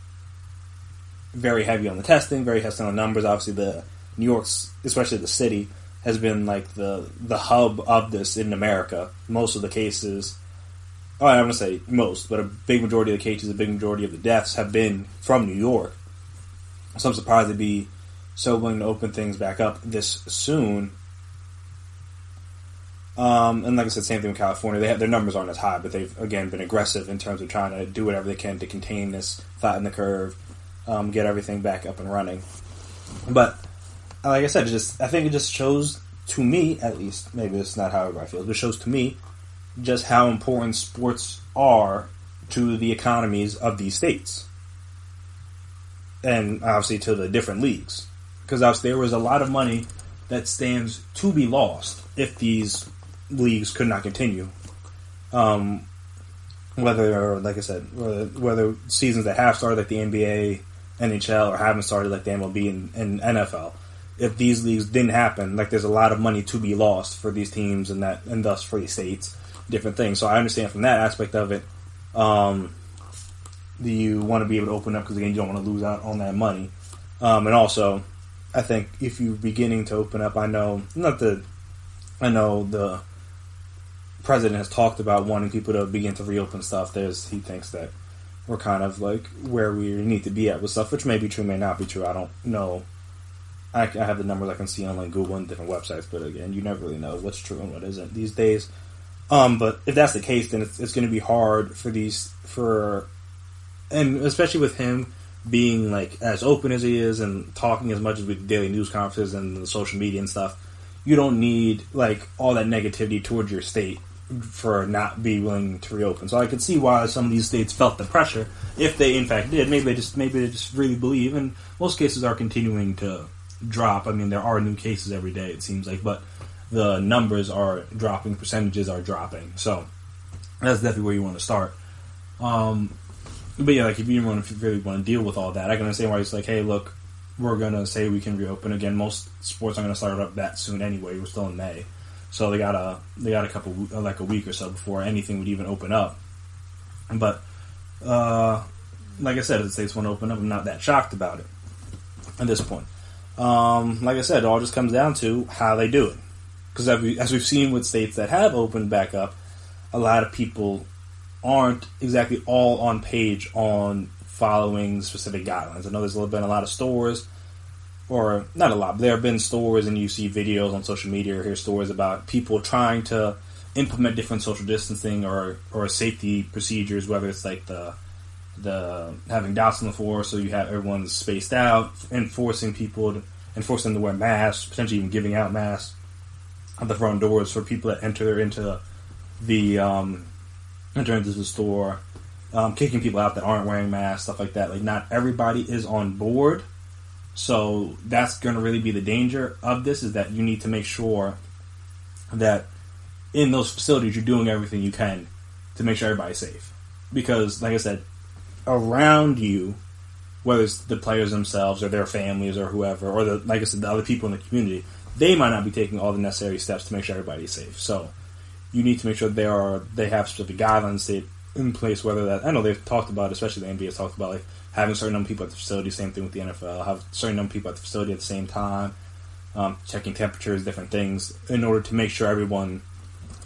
very heavy on the testing, very heavy on the numbers. Obviously, the New York's, especially the city, has been the hub of this in America. Most of the cases, I don't want to say most, but a big majority of the cases, a big majority of the deaths have been from New York. So I'm surprised they'd be so willing to open things back up this soon. And like I said, same thing with California. Their numbers aren't as high, but they've, again, been aggressive in terms of trying to do whatever they can to contain this, flatten the curve, get everything back up and running. But, like I said, I think it just shows, to me, at least, maybe it's not how everybody feels, but it shows to me just how important sports are to the economies of these states. And, obviously, to the different leagues. Because, obviously, there was a lot of money that stands to be lost if these leagues could not continue. Whether, like I said, whether seasons that have started like the NBA, NHL, or haven't started like the MLB and NFL. If these leagues didn't happen, there's a lot of money to be lost for these teams and thus for these states, different things. So I understand from that aspect of it, you want to be able to open up because, again, you don't want to lose out on that money. And also, I think if you're beginning to open up, I know the president has talked about wanting people to begin to reopen stuff. He thinks that we're kind of where we need to be at with stuff, which may be true, may not be true. I don't know. I have the numbers I can see on Google and different websites, but again, you never really know what's true and what isn't these days. But if that's the case, then it's going to be hard and especially with him being as open as he is and talking as much as with daily news conferences and the social media and stuff. You don't need all that negativity towards your state for not being willing to reopen. So I could see why some of these states felt the pressure if they in fact did. Maybe they just really believe, and most cases are continuing to drop. I mean, there are new cases every day, it seems like, but the numbers are dropping, percentages are dropping. So that's definitely where you want to start. But yeah, like if you really want to deal with all that, I can understand why it's like, hey, look, we're gonna say we can reopen again. Most sports aren't gonna start up that soon anyway. We're still in May, so they got a couple, like a week or so before anything would even open up. But like I said, if the states want to open up, I'm not that shocked about it at this point. Like I said, it all just comes down to how they do it. Because as we've seen with states that have opened back up, a lot of people aren't exactly all on page on following specific guidelines. I know there's been a lot of stores, or not a lot, but there have been stores, and you see videos on social media or hear stories about people trying to implement different social distancing or safety procedures, whether it's like the having dots on the floor so you have everyone's spaced out, enforcing them to wear masks, potentially even giving out masks at the front doors for people that enter into the store, kicking people out that aren't wearing masks, stuff like that. Like, not everybody is on board, so that's going to really be the danger of this, is that you need to make sure that in those facilities you're doing everything you can to make sure everybody's safe. Because, like I said, around you, whether it's the players themselves or their families or whoever, or like I said, the other people in the community, they might not be taking all the necessary steps to make sure everybody's safe. So you need to make sure they have specific guidelines in place, whether that, I know they've talked about, especially the NBA has talked about, like having a certain number of people at the facility, same thing with the NFL, have a certain number of people at the facility at the same time, checking temperatures, different things, in order to make sure everyone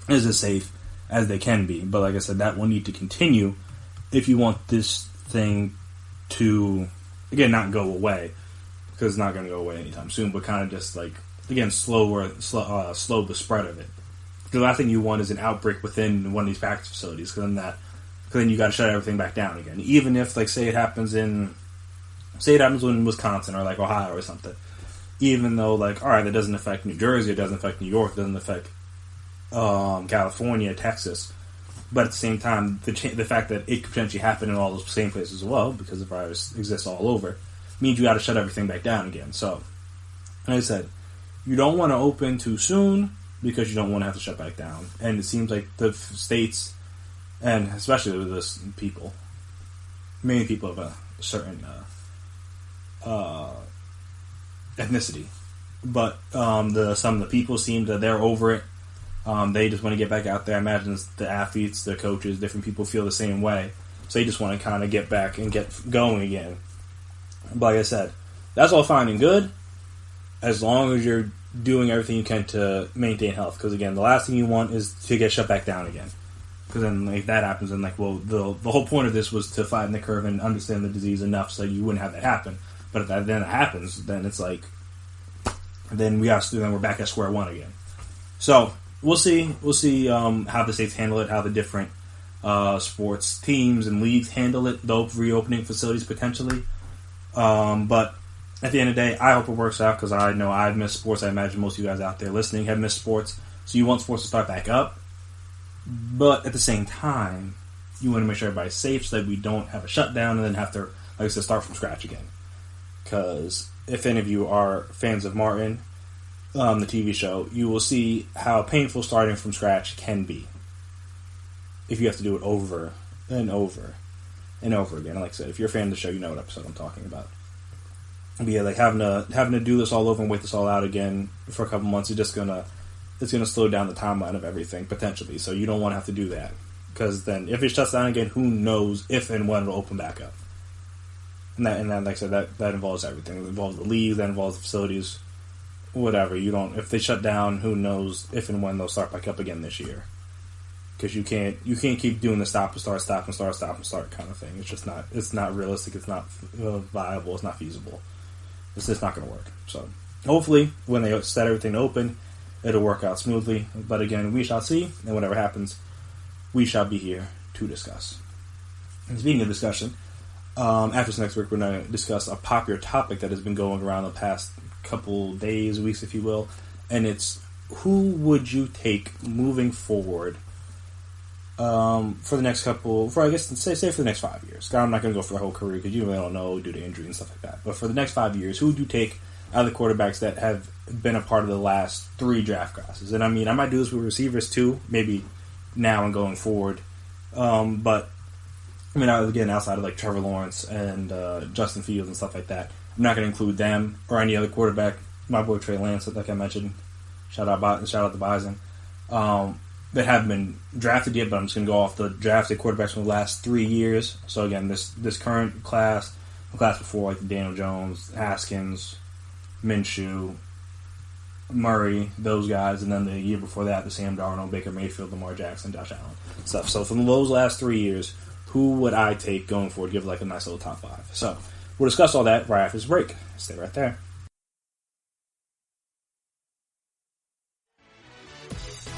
is as safe as they can be. But like I said, that will need to continue if you want this thing to, again, not go away, because it's not going to go away anytime soon, but kind of just like, again, slow the spread of it. The last thing you want is an outbreak within one of these practice facilities, because then you got to shut everything back down again. Even if, like, say it happens in Wisconsin or like Ohio or something. Even though, like, all right, that doesn't affect New Jersey, it doesn't affect New York, it doesn't affect California, Texas. But at the same time, the fact that it could potentially happen in all those same places as well, because the virus exists all over, means you got to shut everything back down again. So, like I said, you don't want to open too soon, because you don't want to have to shut back down. And it seems like the states, and especially with this many people of a certain ethnicity, but some of the people seem that they're over it. They just want to get back out there. I imagine the athletes, the coaches, different people feel the same way. So they just want to kind of get back and get going again. But like I said, that's all fine and good, as long as you're doing everything you can to maintain health. Because again, the last thing you want is to get shut back down again. Because then, like, if that happens, then, like, well, the whole point of this was to flatten the curve and understand the disease enough so you wouldn't have that happen. But if that then happens, then it's like, then we're back at square one again. So we'll see. We'll see how the states handle it, how the different sports teams and leagues handle it, though reopening facilities potentially. But at the end of the day, I hope it works out, because I know I've missed sports. I imagine most of you guys out there listening have missed sports. So you want sports to start back up. But at the same time, you want to make sure everybody's safe so that we don't have a shutdown and then have to, like I said, start from scratch again. Because if any of you are fans of Martin, the TV show, you will see how painful starting from scratch can be. If you have to do it over and over and over again. Like I said, if you're a fan of the show, you know what episode I'm talking about. But yeah, like having to do this all over and wait this all out again for a couple months, it's gonna slow down the timeline of everything potentially. So you don't want to have to do that, because then if it shuts down again, who knows if and when it'll open back up. And then, like I said, that involves everything. It involves the leagues, that involves the facilities, whatever. If they shut down, who knows if and when they'll start back up again this year. Because you can't keep doing the stop and start kind of thing. It's not realistic. It's not viable. It's not feasible. It's just not going to work. So hopefully, when they set everything open, it'll work out smoothly. But again, we shall see. And whatever happens, we shall be here to discuss. And speaking of discussion, after this next week, we're going to discuss a popular topic that has been going around the past couple days, weeks, if you will. And it's, who would you take moving forward for the next for the next 5 years. I'm not going to go for the whole career, because you really don't know due to injury and stuff like that. But for the next 5 years, who would you take out of the quarterbacks that have been a part of the last 3 draft classes. And I mean, I might do this with receivers too, maybe now and going forward. But I mean, again, outside of like Trevor Lawrence and Justin Fields and stuff like that, I'm not going to include them or any other quarterback. My boy Trey Lance, like I mentioned, shout out to Bison. That haven't been drafted yet, but I'm just going to go off the drafted quarterbacks from the last 3 years. So again, this current class, the class before, like Daniel Jones, Haskins, Minshew, Murray, those guys, and then the year before that, the Sam Darnold, Baker Mayfield, Lamar Jackson, Josh Allen stuff. So from those last 3 years, who would I take going forward? Give like a nice little top 5. So we'll discuss all that right after this break. Stay right there.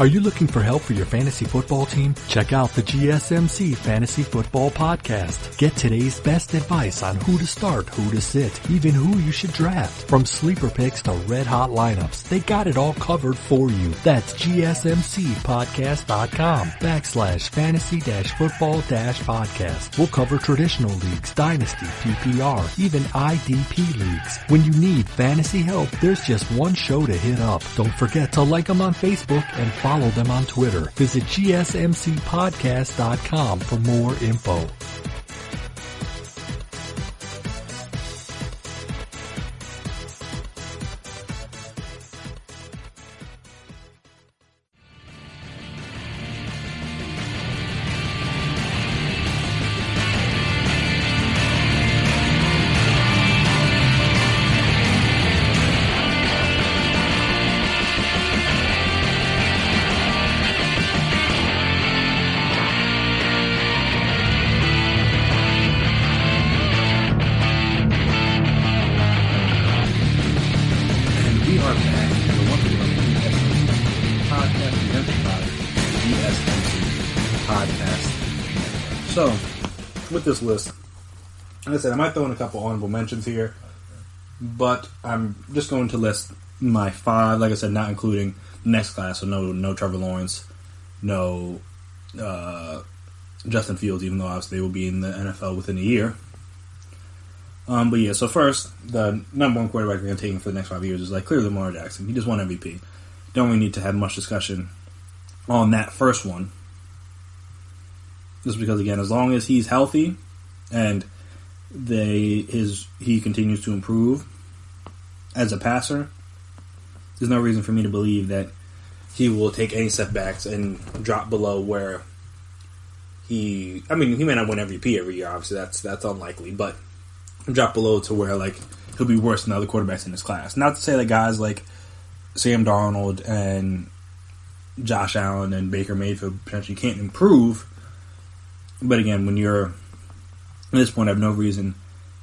Are you looking for help for your fantasy football team? Check out the GSMC Fantasy Football Podcast. Get today's best advice on who to start, who to sit, even who you should draft. From sleeper picks to red hot lineups, they got it all covered for you. That's GSMCpodcast.com/fantasy-football-podcast. We'll cover traditional leagues, dynasty, PPR, even IDP leagues. When you need fantasy help, there's just one show to hit up. Don't forget to like them on Facebook and follow them on Twitter. Visit GSMCpodcast.com for more info. So, with this list, like I said, I might throw in a couple honorable mentions here, but I'm just going to list my 5, like I said, not including the next class, so no Trevor Lawrence, no Justin Fields, even though obviously they will be in the NFL within a year. But yeah, so first, the number 1 quarterback we're going to take for the next 5 years is like clearly Lamar Jackson. He just won MVP. Don't really need to have much discussion on that first one. Just because, again, as long as he's healthy and he continues to improve as a passer, there's no reason for me to believe that he will take any setbacks and drop below where he may not win MVP every year, obviously that's unlikely, but drop below to where like he'll be worse than other quarterbacks in his class. Not to say that guys like Sam Darnold and Josh Allen and Baker Mayfield potentially can't improve. But again, when you're at this point, I have no reason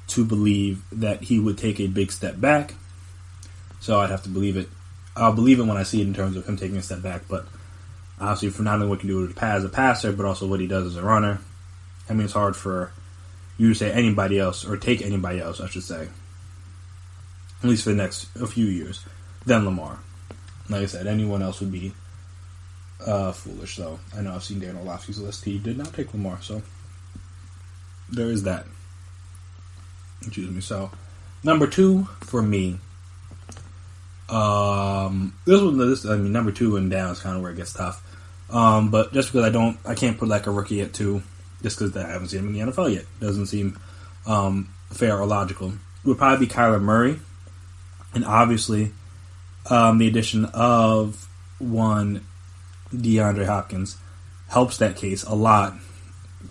to believe that he would take a big step back. So I'd have to believe it. I'll believe it when I see it in terms of him taking a step back. But obviously, for not only what he can do as a passer, but also what he does as a runner. I mean, it's hard for you to say anybody else, or take anybody else, I should say. At least for the next few years, than Lamar. Like I said, anyone else would be foolish, though. I know I've seen Dan Orlovsky's list. He did not take Lamar, so there is that. Excuse me. So, number 2 for me. Number 2 and down is kind of where it gets tough. But just because I can't put like a rookie at 2, just because I haven't seen him in the NFL yet. Doesn't seem fair or logical. It would probably be Kyler Murray, and obviously the addition of one DeAndre Hopkins helps that case a lot,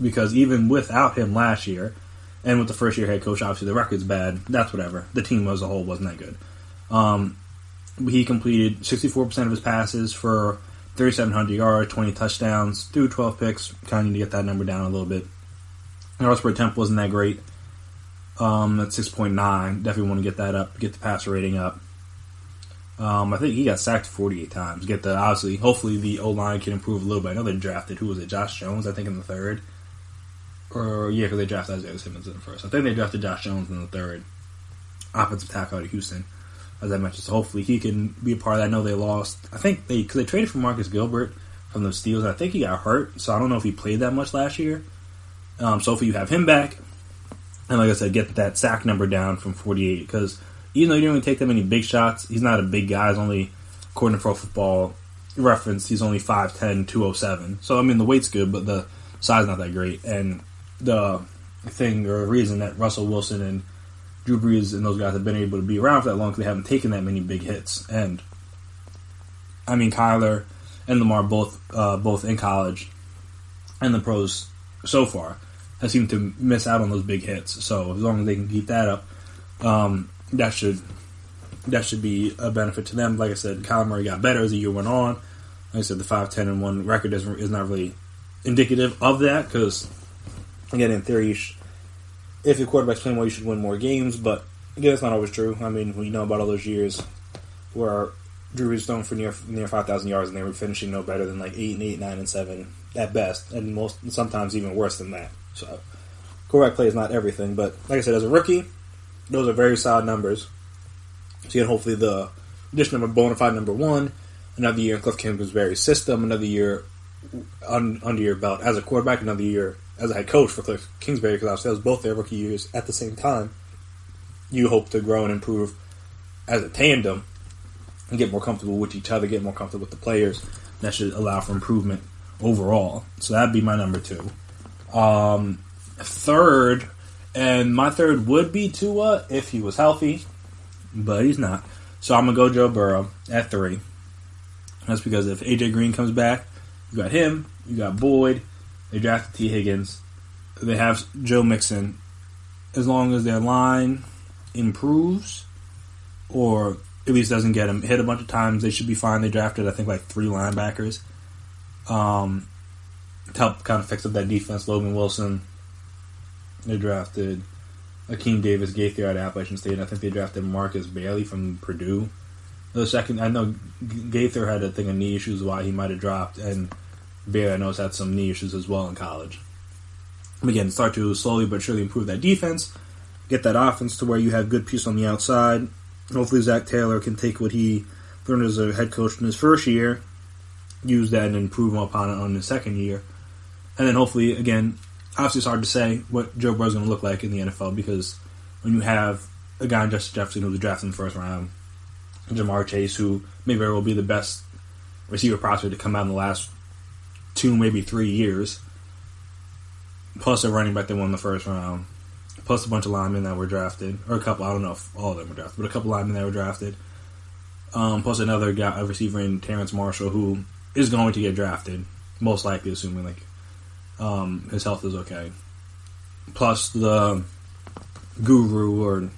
because even without him last year, and with the first year head coach, obviously the record's bad. That's whatever. The team as a whole wasn't that good. He completed 64% of his passes for 3,700 yards, 20 touchdowns, threw 12 picks. Kind of need to get that number down a little bit. Yards per attempt wasn't that great. At 6.9. Definitely want to get that up, get the passer rating up. I think he got sacked 48 times. Hopefully the O-line can improve a little bit. I know they drafted, who was it, Josh Jones, I think, in the 3rd. Because they drafted Isaiah Simmons in the 1st. I think they drafted Josh Jones in the 3rd. Offensive tackle out of Houston, as I mentioned. So hopefully he can be a part of that. I know they lost. I think because they traded for Marcus Gilbert from the Steelers. And I think he got hurt, so I don't know if he played that much last year. So hopefully you have him back. And like I said, get that sack number down from 48, because even though he didn't really take that many big shots, he's not a big guy. He's only, according to Pro Football Reference, he's only 5'10", 207. So, I mean, the weight's good, but the size not that great. And the thing or reason that Russell Wilson and Drew Brees and those guys have been able to be around for that long because they haven't taken that many big hits. And, I mean, Kyler and Lamar both in college and the pros so far have seemed to miss out on those big hits. So, as long as they can keep that up, that should be a benefit to them. Like I said, Kyler Murray got better as the year went on. Like I said, the 5-10-1 record is not really indicative of that because, again, in theory, if your quarterback's playing well, you should win more games. But again, that's not always true. I mean, we know about all those years where Drew Brees was throwing for near 5,000 yards and they were finishing no better than like 8-8, 9-7 at best, and sometimes even worse than that. So, quarterback play is not everything. But like I said, as a rookie, those are very solid numbers. So, again, hopefully the addition of a bona fide number one, another year in Cliff Kingsbury's system, another year under your belt as a quarterback, another year as a head coach for Cliff Kingsbury, because obviously that was both their rookie years at the same time. You hope to grow and improve as a tandem and get more comfortable with each other, get more comfortable with the players. That should allow for improvement overall. So that'd be my number two. Third, and my third would be Tua if he was healthy, but he's not. So I'm going to go Joe Burrow at 3. That's because if A.J. Green comes back, you got him, you got Boyd, they drafted T. Higgins, they have Joe Mixon. As long as their line improves, or at least doesn't get him hit a bunch of times, they should be fine. They drafted, I think, like 3 linebackers to help kind of fix up that defense. Logan Wilson. They drafted Akeem Davis Gaither out of Appalachian State. I think they drafted Marcus Bailey from Purdue. The second, I know Gaither had a knee issues why he might have dropped, and Bailey I know has had some knee issues as well in college. Again, start to slowly but surely improve that defense, get that offense to where you have good pieces on the outside. Hopefully Zach Taylor can take what he learned as a head coach in his first year, use that and improve upon it on his second year. And then hopefully, again, obviously it's hard to say what Joe Burrow's going to look like in the NFL because when you have a guy in Justin Jefferson who was drafted in the first round, Jamar Chase, who may very well be the best receiver prospect to come out in the last 2, maybe 3 years, plus a running back that won the first round, plus a bunch of linemen that were drafted, or a couple, I don't know if all of them were drafted, but a couple linemen that were drafted, plus another guy, a receiver in Terrence Marshall, who is going to get drafted, most likely, assuming his health is okay. Plus the guru or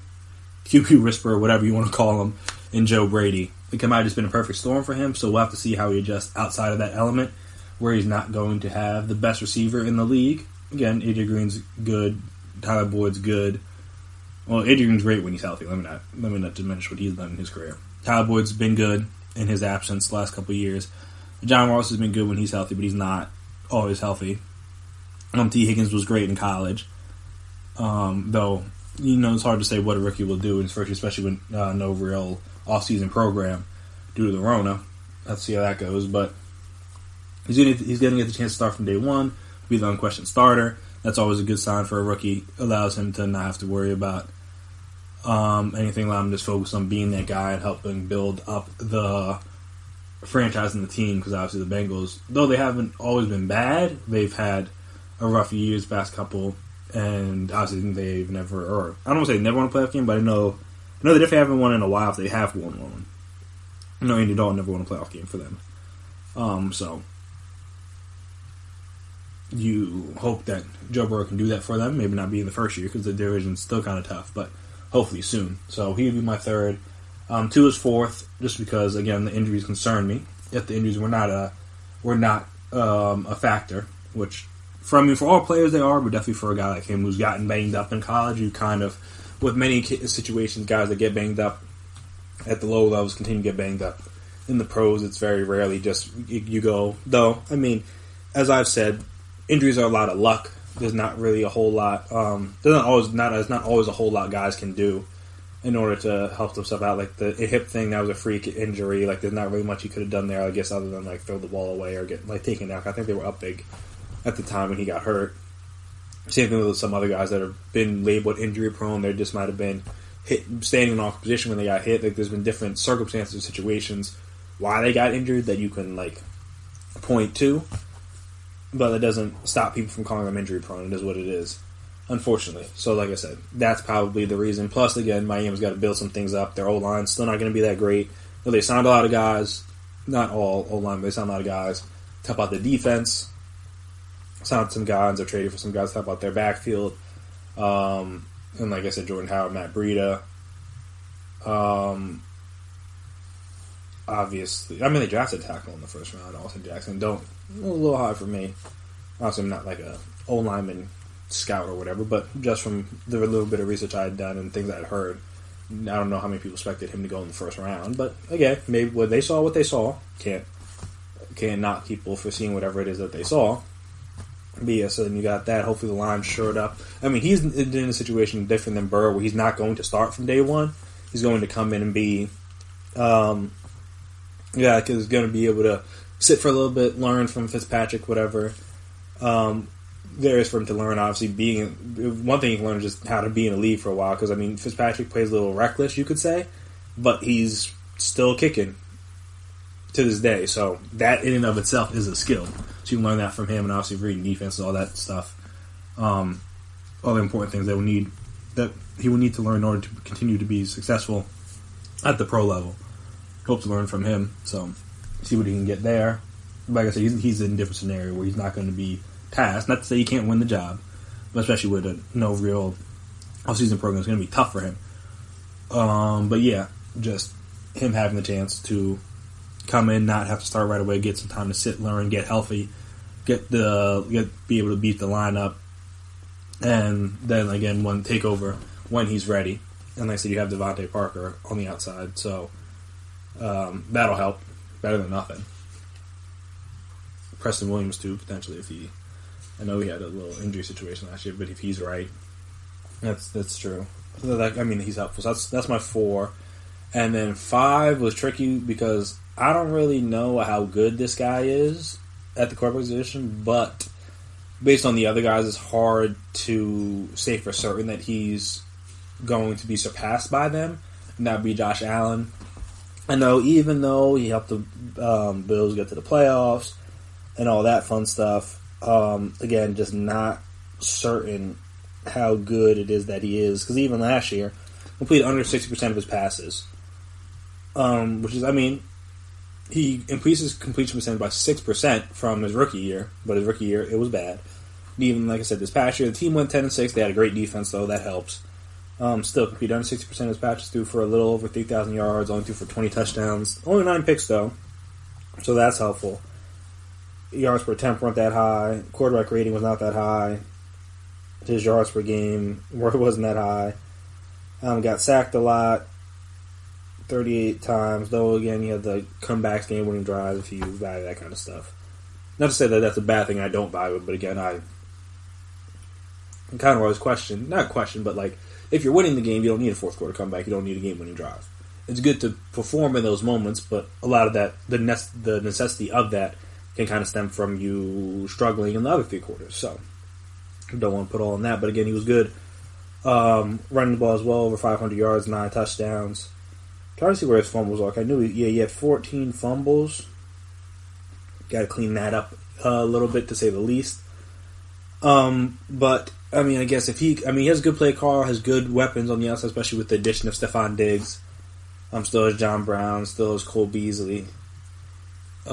QB whisperer, whatever you want to call him, in Joe Brady. It might have just been a perfect storm for him, so we'll have to see how he adjusts outside of that element, where he's not going to have the best receiver in the league. Again, A.J. Green's good, Tyler Boyd's good. Well, A.J. Green's great when he's healthy. Let me not diminish what he's done in his career. Tyler Boyd's been good in his absence the last couple of years. John Ross has been good when he's healthy, but he's not always healthy. T. Higgins was great in college, though it's hard to say what a rookie will do in his first year, especially with no real off-season program due to the Rona. Let's see how that goes, but he's going to get the chance to start from day one, be the unquestioned starter. That's always a good sign for a rookie. Allows him to not have to worry about anything. Allow him to just focus on being that guy and helping build up the franchise and the team, because obviously the Bengals, though they haven't always been bad, they've had a rough years past couple, and obviously they've never, or I don't want to say never won a playoff game, but I know they definitely haven't won in a while if they have won one. I know Andy Dalton never won a playoff game for them. So you hope that Joe Burrow can do that for them. Maybe not be in the first year because the division's still kind of tough, but hopefully soon. So he would be my third. 2 is fourth, just because again the injuries concern me. If the injuries were not a factor, which for all players they are, but definitely for a guy like him who's gotten banged up in college, you kind of, with many situations, guys that get banged up at the low levels continue to get banged up. In the pros, it's very rarely just you go. Though, I mean, as I've said, injuries are a lot of luck. There's not really a whole lot. There's not always a whole lot guys can do in order to help themselves out. Like the hip thing, that was a freak injury. Like there's not really much he could have done there, I guess, other than throw the ball away or get taken out. I think they were up big at the time when he got hurt. Same thing with some other guys that have been labeled injury prone. There just might have been standing in off position when they got hit. Like, there's been different circumstances, situations why they got injured that you can like point to, but that doesn't stop people from calling them injury prone. It is what it is, unfortunately. So, like I said, that's probably the reason. Plus, again, Miami's got to build some things up. Their O-line's still not going to be that great. Well, they signed a lot of guys, not all O-line, but they signed a lot of guys to help out the defense. Signed some guys, or traded for some guys to help out their backfield. And like I said, Jordan Howard, Matt Breida. Obviously, I mean, they drafted a tackle in the first round, Austin Jackson. A little high for me. Obviously, I'm not like a O-lineman scout or whatever, but just from the little bit of research I had done and things I had heard, I don't know how many people expected him to go in the first round. But again, maybe what they saw. Can't knock people for seeing whatever it is that they saw. But yeah, so then you got that. Hopefully the line shored up. I mean, he's in a situation different than Burrow, where he's not going to start from day one. He's going to come in and be, because he's going to be able to sit for a little bit, learn from Fitzpatrick, whatever. There is for him to learn, obviously. One thing he can learn is just how to be in the league for a while, because, I mean, Fitzpatrick plays a little reckless, you could say, but he's still kicking to this day. So that in and of itself is a skill. So you can learn that from him, and obviously reading defense and all that stuff. All the important things that he will need to learn in order to continue to be successful at the pro level. Hope to learn from him. So see what he can get there. Like I said, he's in a different scenario where he's not going to be tasked. Not to say he can't win the job, but especially with no real off-season program, it's going to be tough for him. But yeah, just him having the chance to come in, not have to start right away, get some time to sit, learn, get healthy, be able to beat the lineup, and then again take over when he's ready. And like I said, you have Devontae Parker on the outside, so that'll help. Better than nothing. Preston Williams too, potentially, I know he had a little injury situation last year, but if he's right, that's true. So he's helpful. So that's my 4. And then 5 was tricky because I don't really know how good this guy is at the quarterback position, but based on the other guys, it's hard to say for certain that he's going to be surpassed by them, and that would be Josh Allen. I know, even though he helped the Bills get to the playoffs and all that fun stuff, again, just not certain how good it is that he is, because even last year, completed under 60% of his passes, which is, I mean, he increased his completion percentage by 6% from his rookie year, but his rookie year, it was bad. And even, like I said, this past year, the team went 10-6. They had a great defense, though. That helps. Still, completed under 60% of his passes, threw for a little over 3,000 yards, only threw for 20 touchdowns. Only 9 picks, though, so that's helpful. Yards per attempt weren't that high. Quarterback rating was not that high. His yards per game wasn't that high. Got sacked a lot. 38 times, though again, he had the comebacks, game-winning drives, if you value that kind of stuff. Not to say that that's a bad thing, I don't value it, but again, I kind of always but like, if you're winning the game, you don't need a fourth quarter comeback, you don't need a game-winning drive. It's good to perform in those moments, but a lot of that, the necessity of that can kind of stem from you struggling in the other 3 quarters, so don't want to put all in that, but again, he was good. Running the ball as well, over 500 yards, 9 touchdowns. Trying to see where his fumbles are. I knew he had 14 fumbles. Got to clean that up a little bit, to say the least. But I mean, I guess he has a good play call, has good weapons on the outside, especially with the addition of Stephon Diggs. Still has John Brown, still has Cole Beasley. They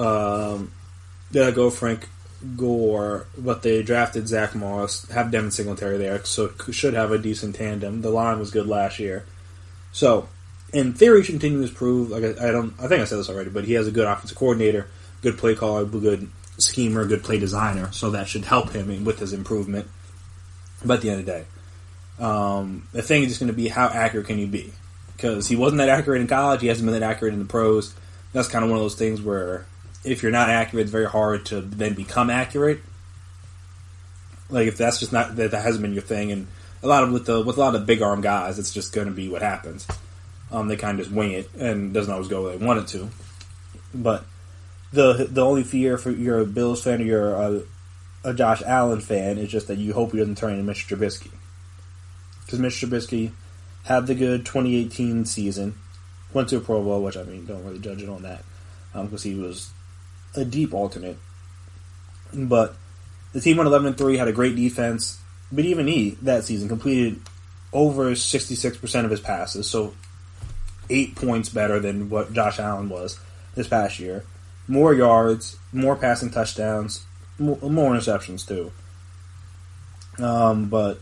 go Frank Gore, but they drafted Zach Moss, have Devin Singletary there, so should have a decent tandem. The line was good last year, so in theory, he should continue to prove. Like I think I said this already, but he has a good offensive coordinator, good play caller, good schemer, good play designer, so that should help him with his improvement. But at the end of the day, the thing is just going to be how accurate can you be? Because he wasn't that accurate in college, he hasn't been that accurate in the pros. That's kind of one of those things where if you're not accurate, it's very hard to then become accurate. Like if that's just not that hasn't been your thing, and with a lot of big arm guys, it's just going to be what happens. They kind of just wing it, and it doesn't always go where they want it to. But the only fear for you're a Bills fan or you're a Josh Allen fan is just that you hope he doesn't turn into Mr. Trubisky. Because Mr. Trubisky had the good 2018 season, went to a Pro Bowl, which, I mean, don't really judge it on that, because he was a deep alternate. But the team went 11-3, had a great defense, but even he, that season, completed over 66% of his passes, so 8 points better than what Josh Allen was this past year. More yards, more passing touchdowns, more interceptions too. But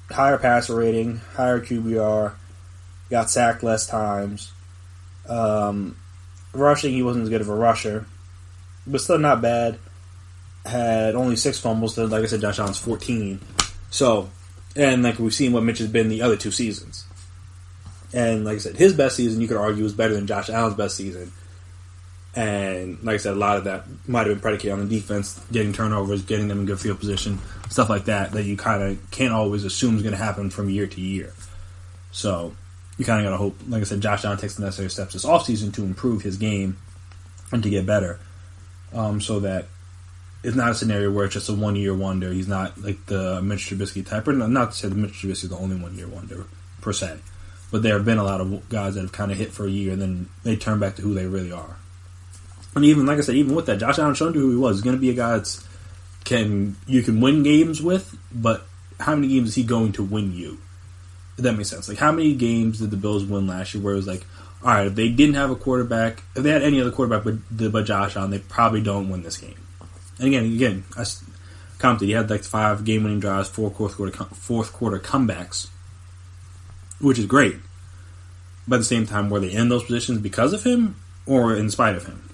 higher passer rating, higher QBR, got sacked less times. Rushing, he wasn't as good of a rusher, but still not bad. Had only 6 fumbles, like I said, Josh Allen's 14. So, and like we've seen what Mitch has been the other 2 seasons. And like I said, his best season, you could argue, was better than Josh Allen's best season. And like I said, a lot of that might have been predicated on the defense, getting turnovers, getting them in good field position, stuff like that you kind of can't always assume is going to happen from year to year. So you kind of got to hope, like I said, Josh Allen takes the necessary steps this offseason to improve his game and to get better, so that it's not a scenario where it's just a one-year wonder. He's not like the Mitch Trubisky type. Or not to say that Mitch Trubisky is the only one-year wonder, per se. But there have been a lot of guys that have kind of hit for a year and then they turn back to who they really are. And even, like I said, even with that, Josh Allen showed you who he was. He's going to be a guy you can win games with, but how many games is he going to win you? If that makes sense. Like, how many games did the Bills win last year where it was like, all right, if they didn't have a quarterback, if they had any other quarterback but Josh Allen, they probably don't win this game. And again, I commented, he had like 5 game-winning drives, 4 fourth quarter comebacks, which is great. But at the same time, were they in those positions because of him or in spite of him?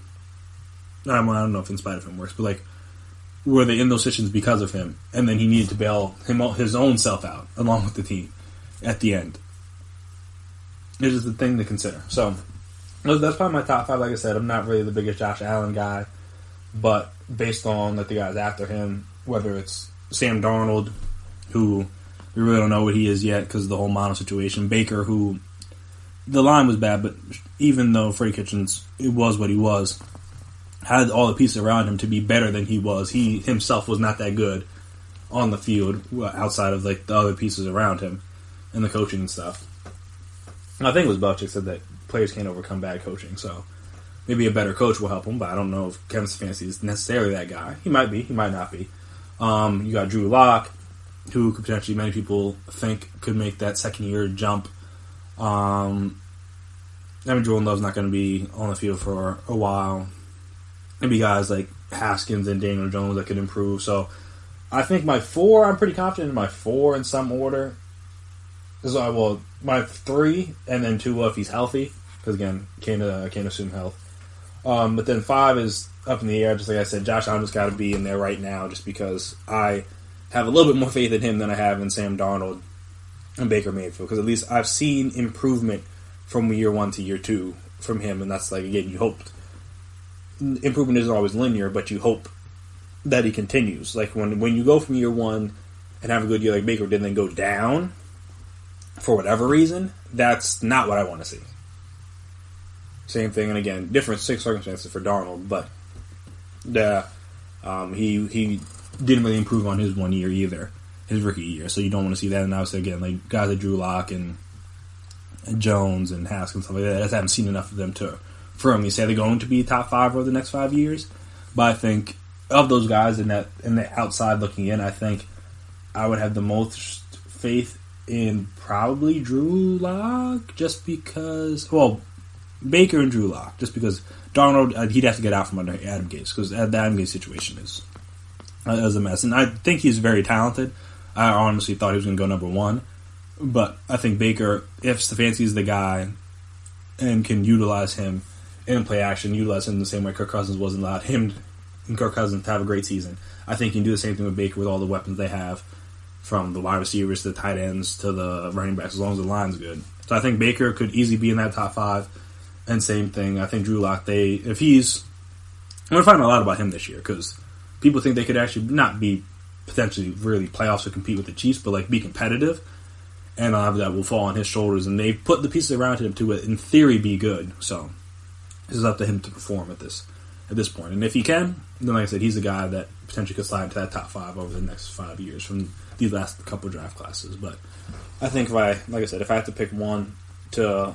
I don't know if in spite of him works, but like, were they in those situations because of him, and then he needed to bail his own self out along with the team at the end? It is the thing to consider. So that's probably my top 5. Like I said, I'm not really the biggest Josh Allen guy, but based on like the guys after him, whether it's Sam Darnold, who we really don't know what he is yet because of the whole mono situation, Baker, who the line was bad, but even though Freddie Kitchens, it was what he was, had all the pieces around him to be better than he was. He himself was not that good on the field outside of like the other pieces around him and the coaching and stuff. I think it was Belichick said that players can't overcome bad coaching, so maybe a better coach will help him, but I don't know if Kevin Stefanski is necessarily that guy. He might be, he might not be. You got Drew Lock, who could potentially, many people think, could make that second-year jump. Jordan Love's not going to be on the field for a while. Maybe guys like Haskins and Daniel Jones that could improve. So I think my 4, I'm pretty confident in my 4 in some order. So, my 3, and then 2 if he's healthy. Because, again, can't assume health. But then 5 is up in the air. Just like I said, Josh Allen just got to be in there right now just because I have a little bit more faith in him than I have in Sam Darnold and Baker Mayfield. Because at least I've seen improvement from year 1 to year 2 from him. And that's like, again, you hoped. Improvement isn't always linear, but you hope that he continues. Like when you go from year 1 and have a good year like Baker did and then go down for whatever reason, that's not what I want to see. Same thing, and again, different circumstances for Darnold, but he didn't really improve on his 1 year either, his rookie year, so you don't want to see that. And obviously, again, like guys like Drew Lock and Jones and Haskins and stuff like that, I just haven't seen enough of them to firmly say they're going to be top 5 over the next 5 years. But I think of those guys in the outside looking in, I think I would have the most faith in probably Drew Lock, just because, Baker and Drew Lock, just because Darnold, he'd have to get out from under Adam Gase, because the Adam Gase situation is a mess. And I think he's very talented. I honestly thought he was going to go number 1. But I think Baker, if Stefanski is the guy and can utilize him in play action, utilize him the same way Kirk Cousins wasn't allowed him and Kirk Cousins to have a great season, I think he can do the same thing with Baker with all the weapons they have, from the wide receivers to the tight ends to the running backs, as long as the line's good. So I think Baker could easily be in that top 5. And same thing, I think Drew Lock, I'm going to find out a lot about him this year, because people think they could actually not be potentially really playoffs to compete with the Chiefs, but like be competitive. And a lot of that will fall on his shoulders. And they put the pieces around him to, in theory, be good. So this is up to him to perform at this at this point. And if he can, then like I said, he's a guy that potentially could slide into that top 5 over the next 5 years from these last couple draft classes. But I think if I have to pick one to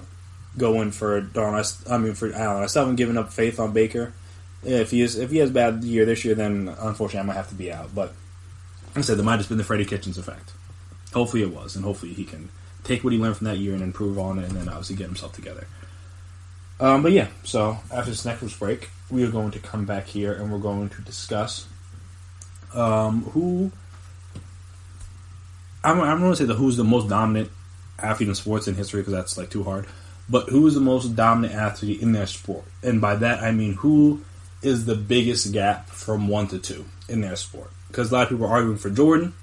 go in for Allen, I still haven't given up faith on Baker. If he has a bad year this year, then unfortunately I might have to be out. But like I said, there might have just been the Freddie Kitchens effect. Hopefully it was, and hopefully he can take what he learned from that year and improve on it, and then obviously get himself together. But yeah, so after this next break, we are going to come back here and we're going to discuss who. I'm not going to say who's the most dominant athlete in sports in history, because that's like too hard. But who is the most dominant athlete in their sport? And by that I mean who is the biggest gap from 1 to 2 in their sport? Because a lot of people are arguing for Jordan,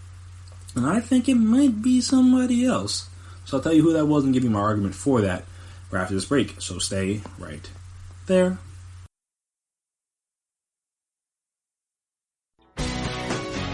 and I think it might be somebody else. So I'll tell you who that was and give you my argument for that right after this break. So stay right there.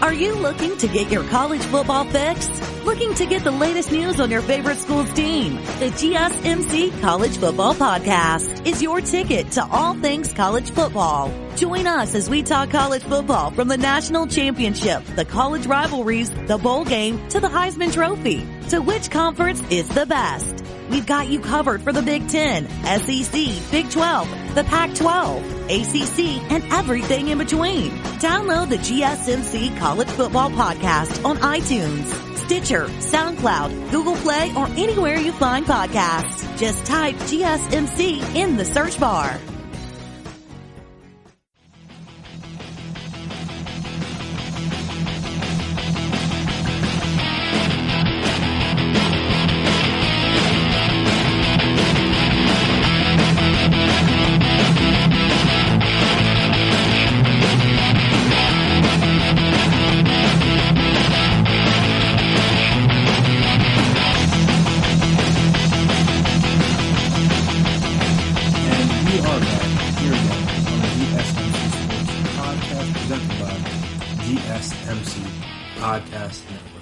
Are you looking to get your college football fix? Looking to get the latest news on your favorite school's team? The GSMC College Football Podcast is your ticket to all things college football. Join us as we talk college football from the national championship, the college rivalries, the bowl game, to the Heisman Trophy. To which conference is the best? We've got you covered for the Big Ten, SEC, Big 12, the Pac-12, ACC, and everything in between. Download the GSMC College Football Podcast on iTunes, Stitcher, SoundCloud, Google Play, or anywhere you find podcasts. Just type GSMC in the search bar.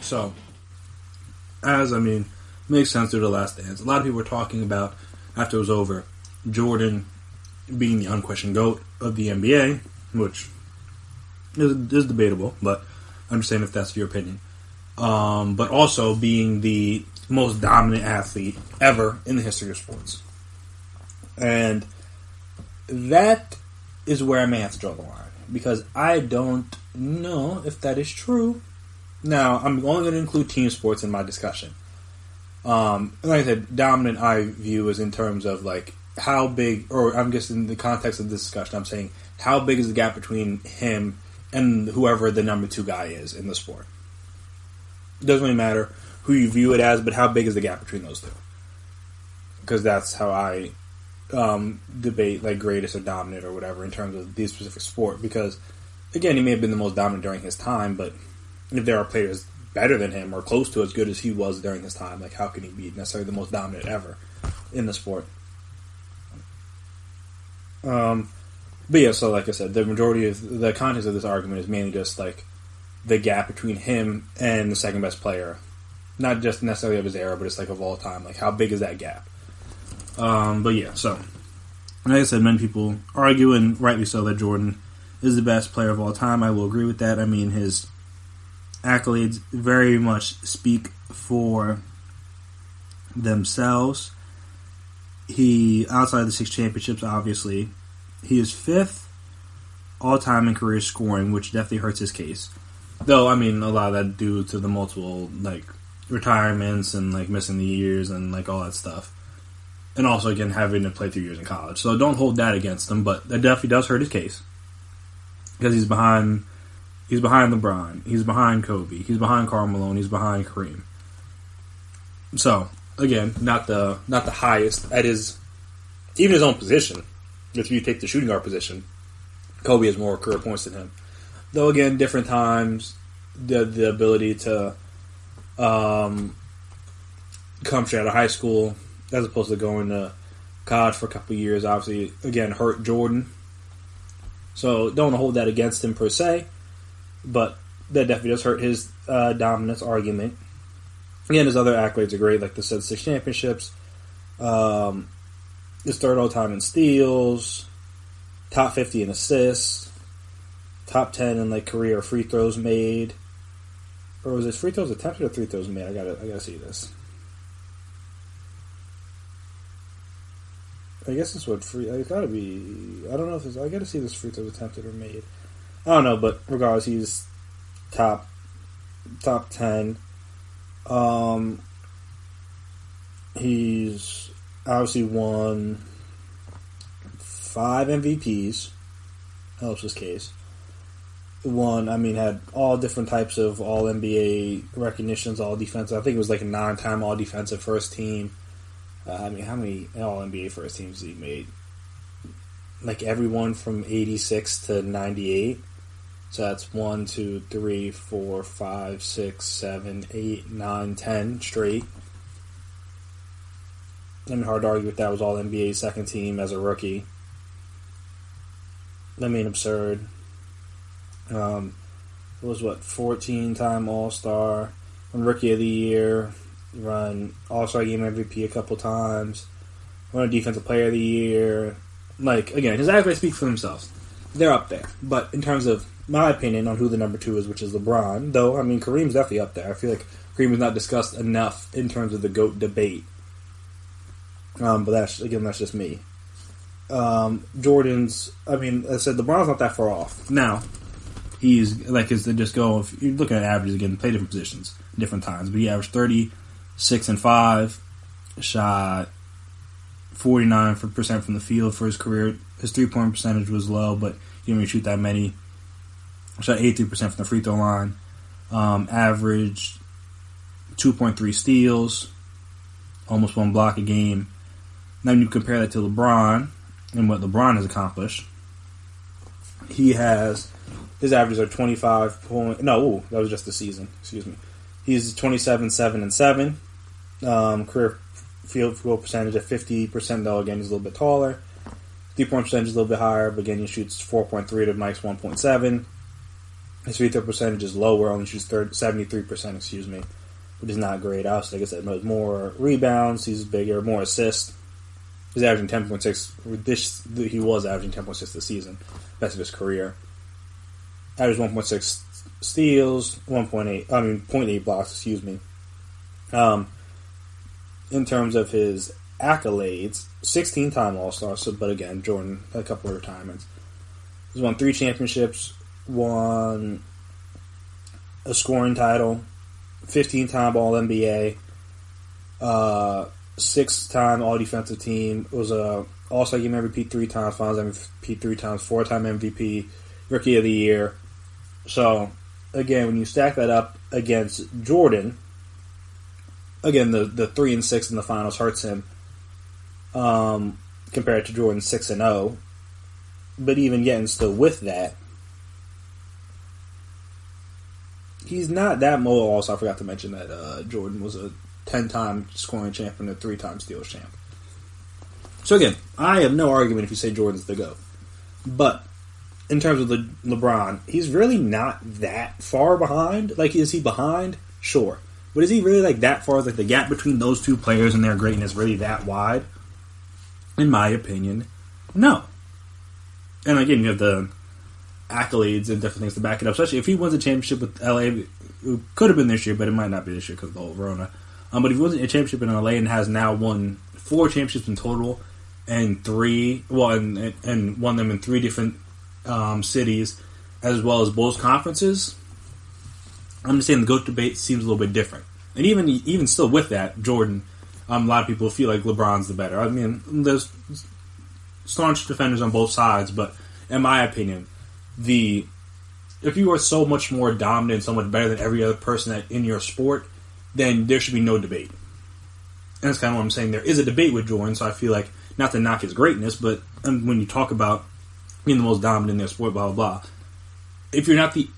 So, makes sense through The Last Dance. A lot of people were talking about, after it was over, Jordan being the unquestioned GOAT of the NBA, which is debatable, but I'm just saying if that's your opinion. But also being the most dominant athlete ever in the history of sports. And that is where I may have to draw the line, because I don't know if that is true. Now, I'm only going to include team sports in my discussion. Like I said, dominant I view as in terms of like how big, or I'm guessing in the context of this discussion, I'm saying how big is the gap between him and whoever the number 2 guy is in the sport. It doesn't really matter who you view it as, but how big is the gap between those two? Because that's how I debate like greatest or dominant or whatever in terms of this specific sport. Because again, he may have been the most dominant during his time, but if there are players better than him or close to as good as he was during his time, like how can he be necessarily the most dominant ever in the sport? But yeah, so like I said, the majority of the context of this argument is mainly just like the gap between him and the second best player, not just necessarily of his era, but it's like of all time. Like how big is that gap? But yeah, so like I said, many people argue, and rightly so, that Jordan is the best player of all time. I will agree with that. I mean, his accolades very much speak for themselves. He, outside of the 6 championships, obviously, he is 5th all-time in career scoring, which definitely hurts his case. Though, I mean, a lot of that due to the multiple, like, retirements and, like, missing the years and, like, all that stuff. And also, again, having to play 3 years in college. So don't hold that against him, but that definitely does hurt his case. Because he's behind LeBron, he's behind Kobe, he's behind Karl Malone, he's behind Kareem. So, again, not the highest at even his own position. If you take the shooting guard position, Kobe has more career points than him. Though again, different times, the ability to come straight out of high school as opposed to going to college for a couple of years, obviously, again, hurt Jordan. So don't hold that against him per se, but that definitely does hurt his dominance argument. Again, his other accolades are great, like the 6 championships, his 3rd all-time in steals, top 50 in assists, top 10 in like career free throws made. Or was it free throws attempted or free throws made? I gotta see this. I guess it's what free. It's gotta be. I don't know if it's. I gotta see this free throws attempted or made. I don't know, but regardless, he's top 10. He's obviously won 5 MVPs. Helps his case. Had all different types of all NBA recognitions, all defensive. I think it was like a 9-time all defensive first team. How many all NBA first teams he made? Like everyone from 86 to 98. So that's 1, 2, 3, 4, 5, 6, 7, 8, 9, 10 straight. Hard to argue with that. Was all NBA second team as a rookie. Absurd. It was 14-time All-Star, won Rookie of the Year, run All-Star Game MVP a couple times, won Defensive Player of the Year. Again, his accolades speak for themselves. They're up there. But in terms of my opinion on who the number 2 is, which is LeBron, though, Kareem's definitely up there. I feel like Kareem is not discussed enough in terms of the GOAT debate. But that's just me. Jordan's, I said LeBron's not that far off. Now, he's if you're looking at averages again, play different positions, different times. But he averaged 36-5, shot 49% from the field for his career. His 3-point percentage was low, but he didn't really shoot that many. Shot 83% from the free throw line. Averaged 2.3 steals, almost 1 block a game. Now when you compare that to LeBron and what LeBron has accomplished, his averages are 25 point. No, that was just the season. Excuse me. He's 27, 7, and 7. Career field goal percentage at 50%. Though again, he's a little bit taller. 3-point percentage is a little bit higher, but again, he shoots 4.3 to Mike's 1.7. His free throw percentage is lower, only shoots 73%. Which is not great. Obviously, like I said, more rebounds. He's bigger, more assists. He's averaging 10.6. He was averaging 10.6 this season, best of his career. Averaged 1.6 steals, 0.8 blocks. In terms of his accolades, 16-time All-Star. But again, Jordan had a couple of retirements. He's won 3 championships, won a scoring title, 15-time All-NBA, 6-time All-Defensive Team, was a All-Star Game MVP 3 times, Finals MVP 3 times, 4-time MVP, Rookie of the Year. So, again, when you stack that up against Jordan, again, the 3 and 6 in the finals hurts him compared to Jordan's 6 and 0. But even getting still with that, he's not that low. Also, I forgot to mention that Jordan was a 10-time scoring champion and a 3-time steals champ. So again, I have no argument if you say Jordan's the GOAT. But in terms of LeBron, he's really not that far behind. Is he behind? Sure. But is he really that far? Is the gap between those two players and their greatness really that wide? In my opinion, no. And again, you have the accolades and different things to back it up. Especially if he wins a championship with LA, it could have been this year, but it might not be this year because of the whole Rona. But if he wins a championship in LA and has now won 4 championships in total, and and won them in 3 different cities, as well as both conferences, I'm just saying the GOAT debate seems a little bit different. And even still with that, Jordan, a lot of people feel like LeBron's the better. There's staunch defenders on both sides, but in my opinion, if you are so much more dominant, so much better than every other person in your sport, then there should be no debate. And that's kind of what I'm saying. There is a debate with Jordan, so I feel like, not to knock his greatness, but when you talk about being the most dominant in their sport, blah, blah, blah, if you're not the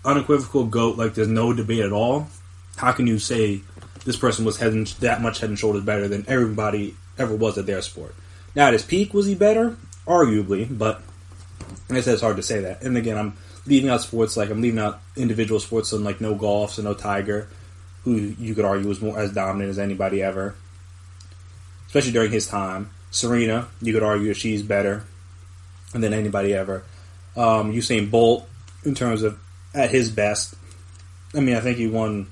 unequivocal GOAT, there's no debate at all, how can you say this person was that much head and shoulders better than everybody ever was at their sport? Now, at his peak, was he better? Arguably, but like I said, it's hard to say that. And again, I'm leaving out sports, I'm leaving out individual sports, so no golf, so no Tiger, who you could argue was more as dominant as anybody ever, especially during his time. Serena, you could argue that she's better. than anybody ever. Usain Bolt, in terms of at his best, I mean, I think he won.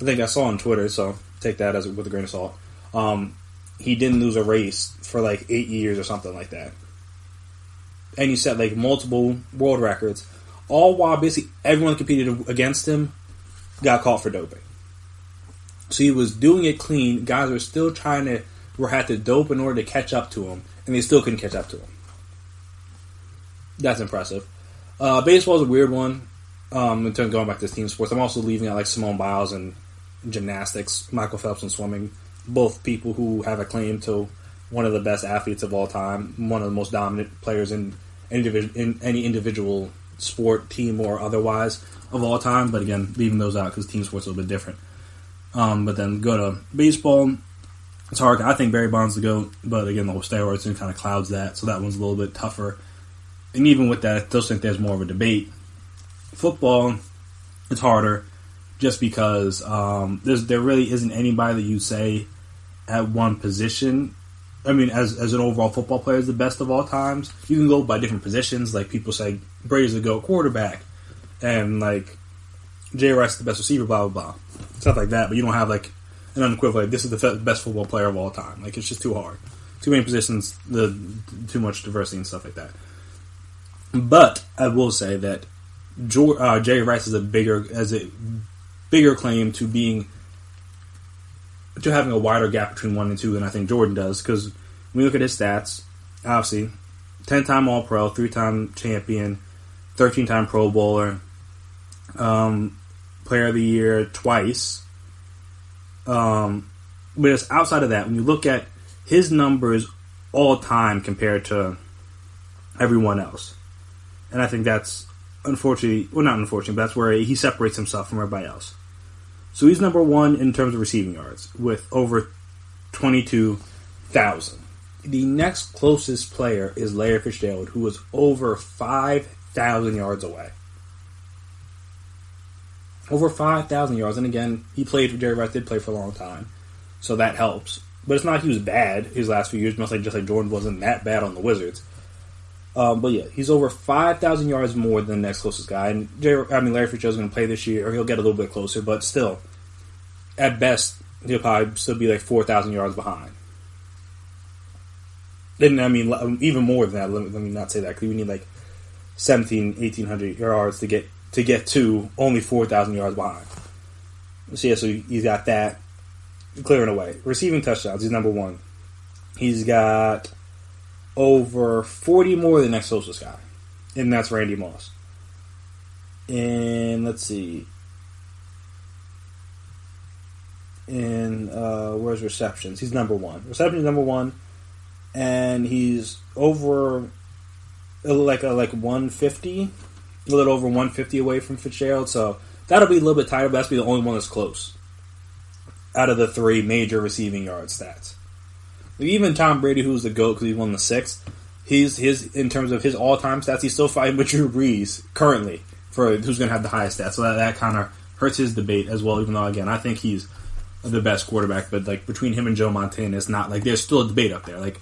I think I saw on Twitter, so take that as with a grain of salt. He didn't lose a race for like 8 years or something like that, and he set like multiple world records, all while basically everyone competed against him got caught for doping. So he was doing it clean. Guys were still had to dope in order to catch up to him, and they still couldn't catch up to him. That's impressive. Baseball is a weird one. In terms of going back to team sports, I'm also leaving out like Simone Biles and gymnastics, Michael Phelps and swimming, both people who have a claim to one of the best athletes of all time, one of the most dominant players in any individual sport, team or otherwise, of all time. But again, leaving those out because team sports are a little bit different. But then go to baseball. It's hard. I think Barry Bonds to go, but again, the whole steroids thing kind of clouds that, so that one's a little bit tougher. And even with that, I still think there's more of a debate. Football, it's harder, just because there really isn't anybody that you say at one position. I mean, as an overall football player is the best of all times. You can go by different positions. Like people say, Brady's the GOAT quarterback, and like Jay Rice is the best receiver, blah blah blah, stuff like that. But you don't have like an unequivocal, like, this is the best football player of all time. Like, it's just too hard, too many positions, too much diversity and stuff like that. But I will say that Jerry Rice has a bigger claim to having a wider gap between 1 and 2 than I think Jordan does, because when you look at his stats, obviously 10-time All-Pro, 3-time champion, 13-time Pro Bowler, Player of the Year twice. But it's outside of that, when you look at his numbers all time compared to everyone else, and I think that's not unfortunately, but that's where he separates himself from everybody else. So he's number 1 in terms of receiving yards with over 22,000. The next closest player is Larry Fitzgerald, who was over 5,000 yards away. Over 5,000 yards. And again, Jerry Rice did play for a long time, so that helps. But it's not like he was bad his last few years, just like Jordan wasn't that bad on the Wizards. But yeah, he's over 5,000 yards more than the next closest guy. And Larry Fitzgerald's going to play this year, or he'll get a little bit closer, but still, at best, he'll probably still be like 4,000 yards behind. Then, even more than that. Let me not say that, because we need like 1,800 yards to get to only 4,000 yards behind. So yeah, so he's got that clearing away. Receiving touchdowns, he's number 1. He's got over 40 more than the next closest guy, and that's Randy Moss. And let's see. And where's receptions? He's number 1. Receptions number 1, and he's over like 150, a little over 150 away from Fitzgerald. So that'll be a little bit tighter, but that's be the only one that's close out of the 3 major receiving yard stats. Even Tom Brady, who's the GOAT because he won the 6th, his in terms of his all-time stats, he's still fighting with Drew Brees currently for who's going to have the highest stats. So that kind of hurts his debate as well. Even though, again, I think he's the best quarterback, but like between him and Joe Montana, it's not like there's still a debate up there. Like,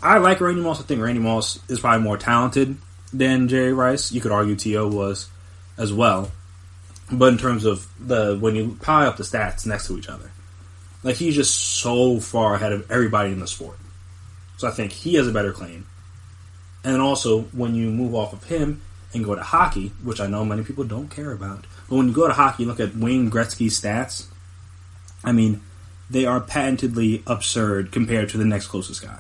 I like Randy Moss. I think Randy Moss is probably more talented than Jerry Rice. You could argue T.O. was as well, but in terms of when you pile up the stats next to each other, like, he's just so far ahead of everybody in the sport. So I think he has a better claim. And then also, when you move off of him and go to hockey, which I know many people don't care about, but when you go to hockey and look at Wayne Gretzky's stats, I mean, they are patently absurd compared to the next closest guy.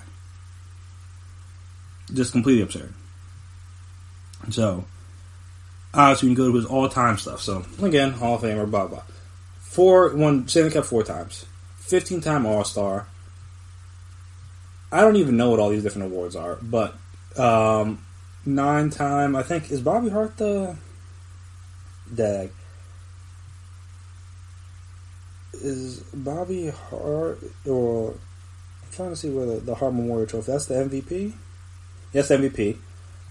Just completely absurd. So, obviously, when you go to his all-time stuff. So, again, Hall of Famer, blah, blah. Stanley Cup 4 times. 15-time All-Star. I don't even know what all these different awards are, but 9-time, I think, is Bobby Hart the dag? Is Bobby Hart, or I'm trying to see where the Hart Memorial Trophy, that's the MVP? Yes, MVP.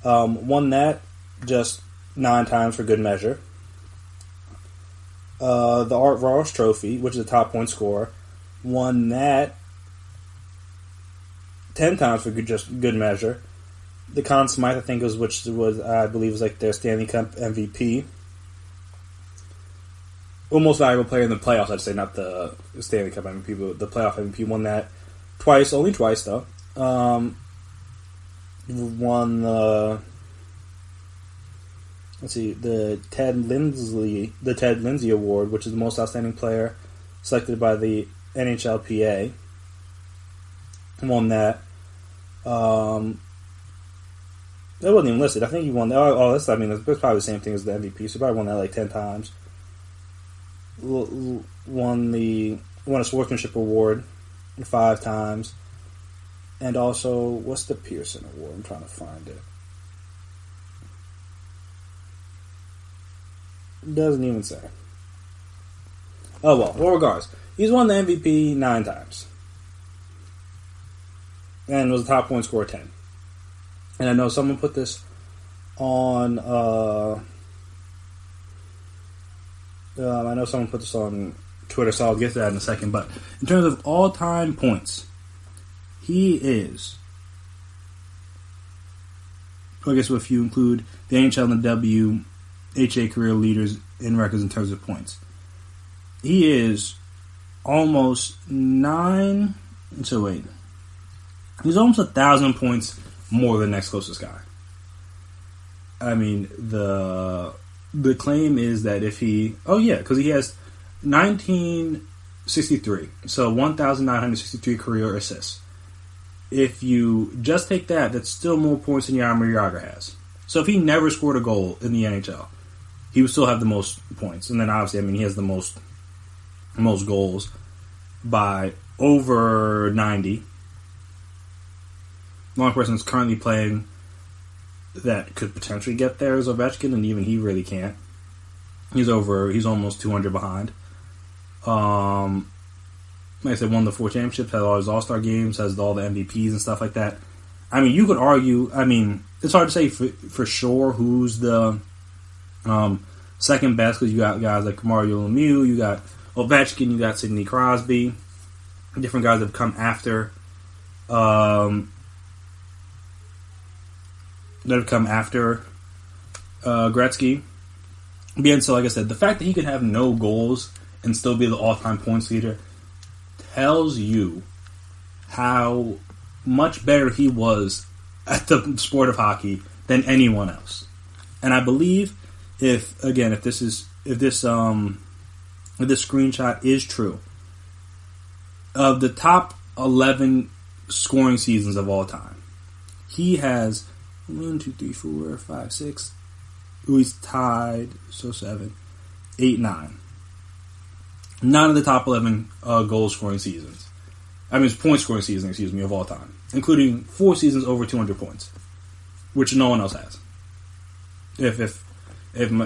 Won that just 9 times for good measure. The Art Ross Trophy, which is a top point scorer, won that 10 times for good measure. the Conn Smythe, I think, which was I believe was like their Stanley Cup MVP. Well, most valuable player in the playoffs, I'd say, not the Stanley Cup MVP, but the playoff MVP. Won that twice, only twice though. Won the the Ted Lindsay Award, which is the most outstanding player selected by the NHLPA. Won that. That wasn't even listed. I think he won that. That's probably the same thing as the MVP. So he probably won that like 10 times. Won a Sportsmanship Award 5 times. And also, what's the Pearson Award? I'm trying to find it. Doesn't even say. Oh well, regardless. He's won the MVP 9 times. And was a top point scorer 10. And I know someone put this on Twitter, so I'll get to that in a second. But in terms of all-time points, he is, I guess if you include the NHL and the WHA career leaders in records in terms of points, he is almost he's almost 1,000 points more than the next closest guy. I mean, the claim is that if because he has 1963, so 1,963 career assists. If you just take that, that's still more points than Jaromir Jagr has. So if he never scored a goal in the NHL, he would still have the most points. And then obviously, he has the most goals by over 90. The only person that's currently playing that could potentially get there is Ovechkin, and even he really can't. He's almost 200 behind. Like I said, won the 4 championships, has all his All-Star games, has all the MVPs and stuff like that. You could argue, it's hard to say for sure who's the second best, because you got guys like Mario Lemieux, you got Ovechkin, you got Sidney Crosby, different guys that have come after Gretzky. And so, like I said, the fact that he could have no goals and still be the all-time points leader tells you how much better he was at the sport of hockey than anyone else. And I believe if this screenshot is true, of the top 11 scoring seasons of all time, he has 1, 2, 3, 4, 5, 6. He's tied, so 7, 8, 9. 9 of the top 11 goal scoring seasons. Point scoring seasons, of all time, including 4 seasons over 200 points, which no one else has.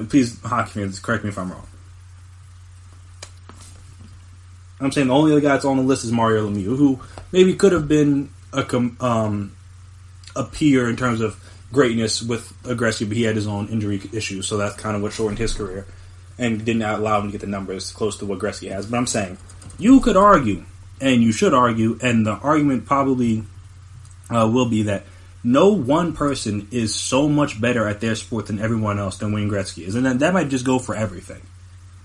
Please, hockey fans, correct me if I'm wrong. I'm saying the only other guy that's on the list is Mario Lemieux, who maybe could have been a peer in terms of greatness with Gretzky, but he had his own injury issues, so that's kind of what shortened his career and didn't allow him to get the numbers close to what Gretzky has. But I'm saying, you could argue, and you should argue, and the argument probably will be that no one person is so much better at their sport than everyone else than Wayne Gretzky is. And that might just go for everything.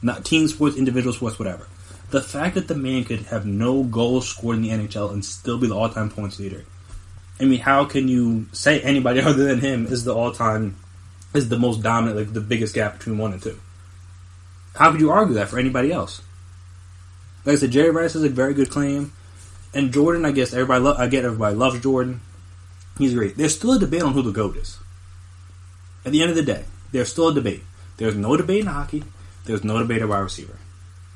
Not team sports, individual sports, whatever. The fact that the man could have no goals scored in the NHL and still be the all-time points leader. How can you say anybody other than him is the most dominant, like the biggest gap between 1 and 2? How could you argue that for anybody else? Like I said, Jerry Rice has a very good claim, and Jordan, I guess everybody loves Jordan. He's great. There's still a debate on who the GOAT is. At the end of the day, there's still a debate. There's no debate in hockey. There's no debate at wide receiver.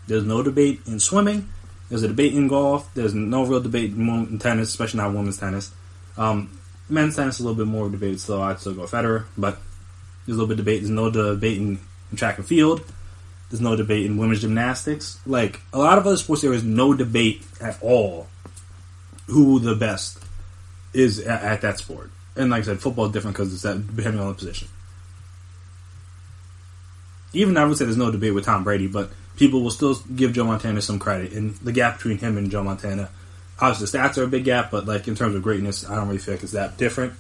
There's no debate in swimming. There's a debate in golf. There's no real debate in tennis, especially not women's tennis. Men's tennis is a little bit more debated, so I'd still go Federer, but there's a little bit of debate. There's no debate in track and field. There's no debate in women's gymnastics. Like, a lot of other sports, there is no debate at all who the best is at that sport. And like I said, football is different because it's depending on the position. Even I would say there's no debate with Tom Brady, but people will still give Joe Montana some credit. And the gap between him and Joe Montana, obviously the stats are a big gap, but like in terms of greatness, I don't really feel like it's that different.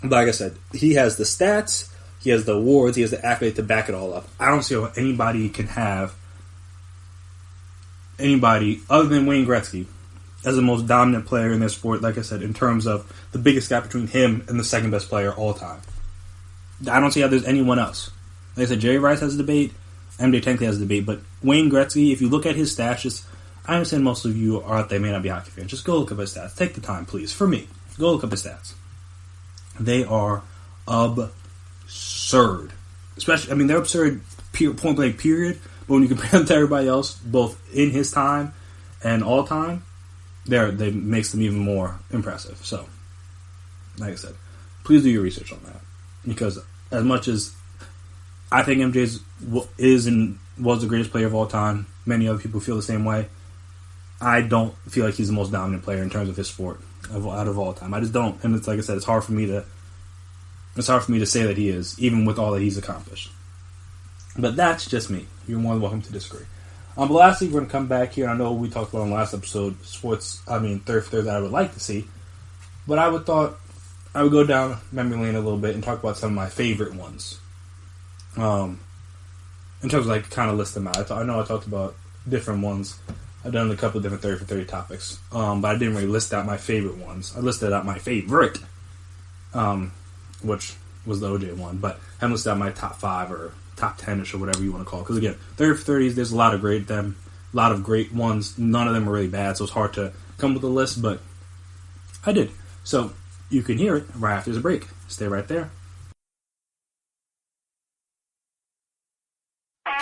But like I said, he has the stats, he has the awards, he has the accolade to back it all up. I don't see how anybody can have anybody other than Wayne Gretzky as the most dominant player in their sport, like I said, in terms of the biggest gap between him and the second best player all time. I don't see how there's anyone else. Like I said, Jerry Rice has a debate, MJ technically has a debate, but Wayne Gretzky, if you look at his stats, I understand most of you are out there, may not be hockey fans. Just go look up his stats. Take the time, please. For me, go look up his stats. They are absurd. Especially, I mean, they're absurd, point blank, period. But when you compare them to everybody else, both in his time and all time, they makes them even more impressive. So, like I said, please do your research on that, because as much as I think MJ is and was the greatest player of all time, many other people feel the same way. I don't feel like he's the most dominant player in terms of his sport out of all time. I just don't, and it's like I said, it's hard for me to say that he is, even with all that he's accomplished. But that's just me. You're more than welcome to disagree. But lastly, we're going to come back here. I know we talked about in the last episode third for third that I would like to see. But I thought I would go down memory lane a little bit and talk about some of my favorite ones. In terms of like kind of list them out. I know I talked about different ones. I've done a couple of different 30 for 30 topics. But I didn't really list out my favorite ones. I listed out my favorite, which was the OJ one. But I haven't listed out my top 5 or top 10ish or whatever you want to call it. Because again, 30 for 30s, there's a lot of great ones. None of them are really bad, so it's hard to come with a list, but I did. So you can hear it right after the break. Stay right there.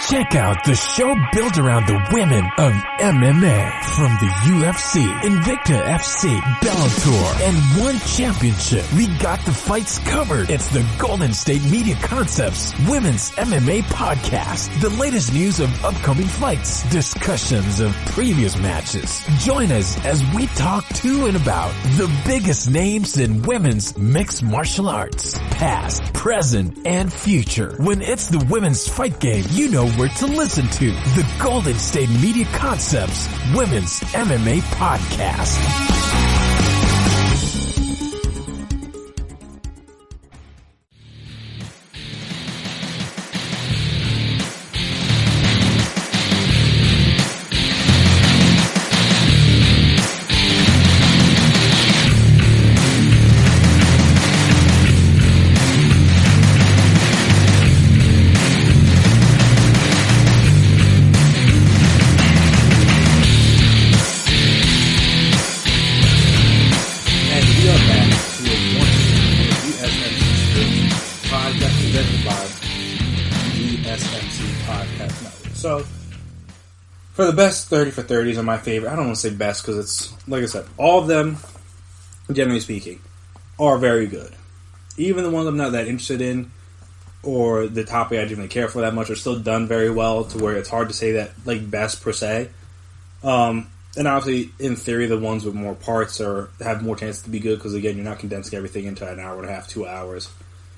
Check out the show built around the women of MMA, from the UFC, Invicta FC, Bellator, and One Championship. We got the fights covered. It's the Golden State Media Concepts Women's MMA Podcast. The latest news of upcoming fights, discussions of previous matches. Join us as we talk to and about the biggest names in women's mixed martial arts, past, present, and future. When it's the women's fight game, you know where to listen to. The Golden State Media Concepts Women's MMA Podcast. For the best 30 for 30s are my favorite. I don't want to say best because it's, like I said, all of them, generally speaking, are very good. Even the ones I'm not that interested in or the topic I didn't really care for that much are still done very well to where it's hard to say that, like, best per se. And obviously, in theory, the ones with more parts have more chance to be good because, again, you're not condensing everything into an hour and a half, 2 hours.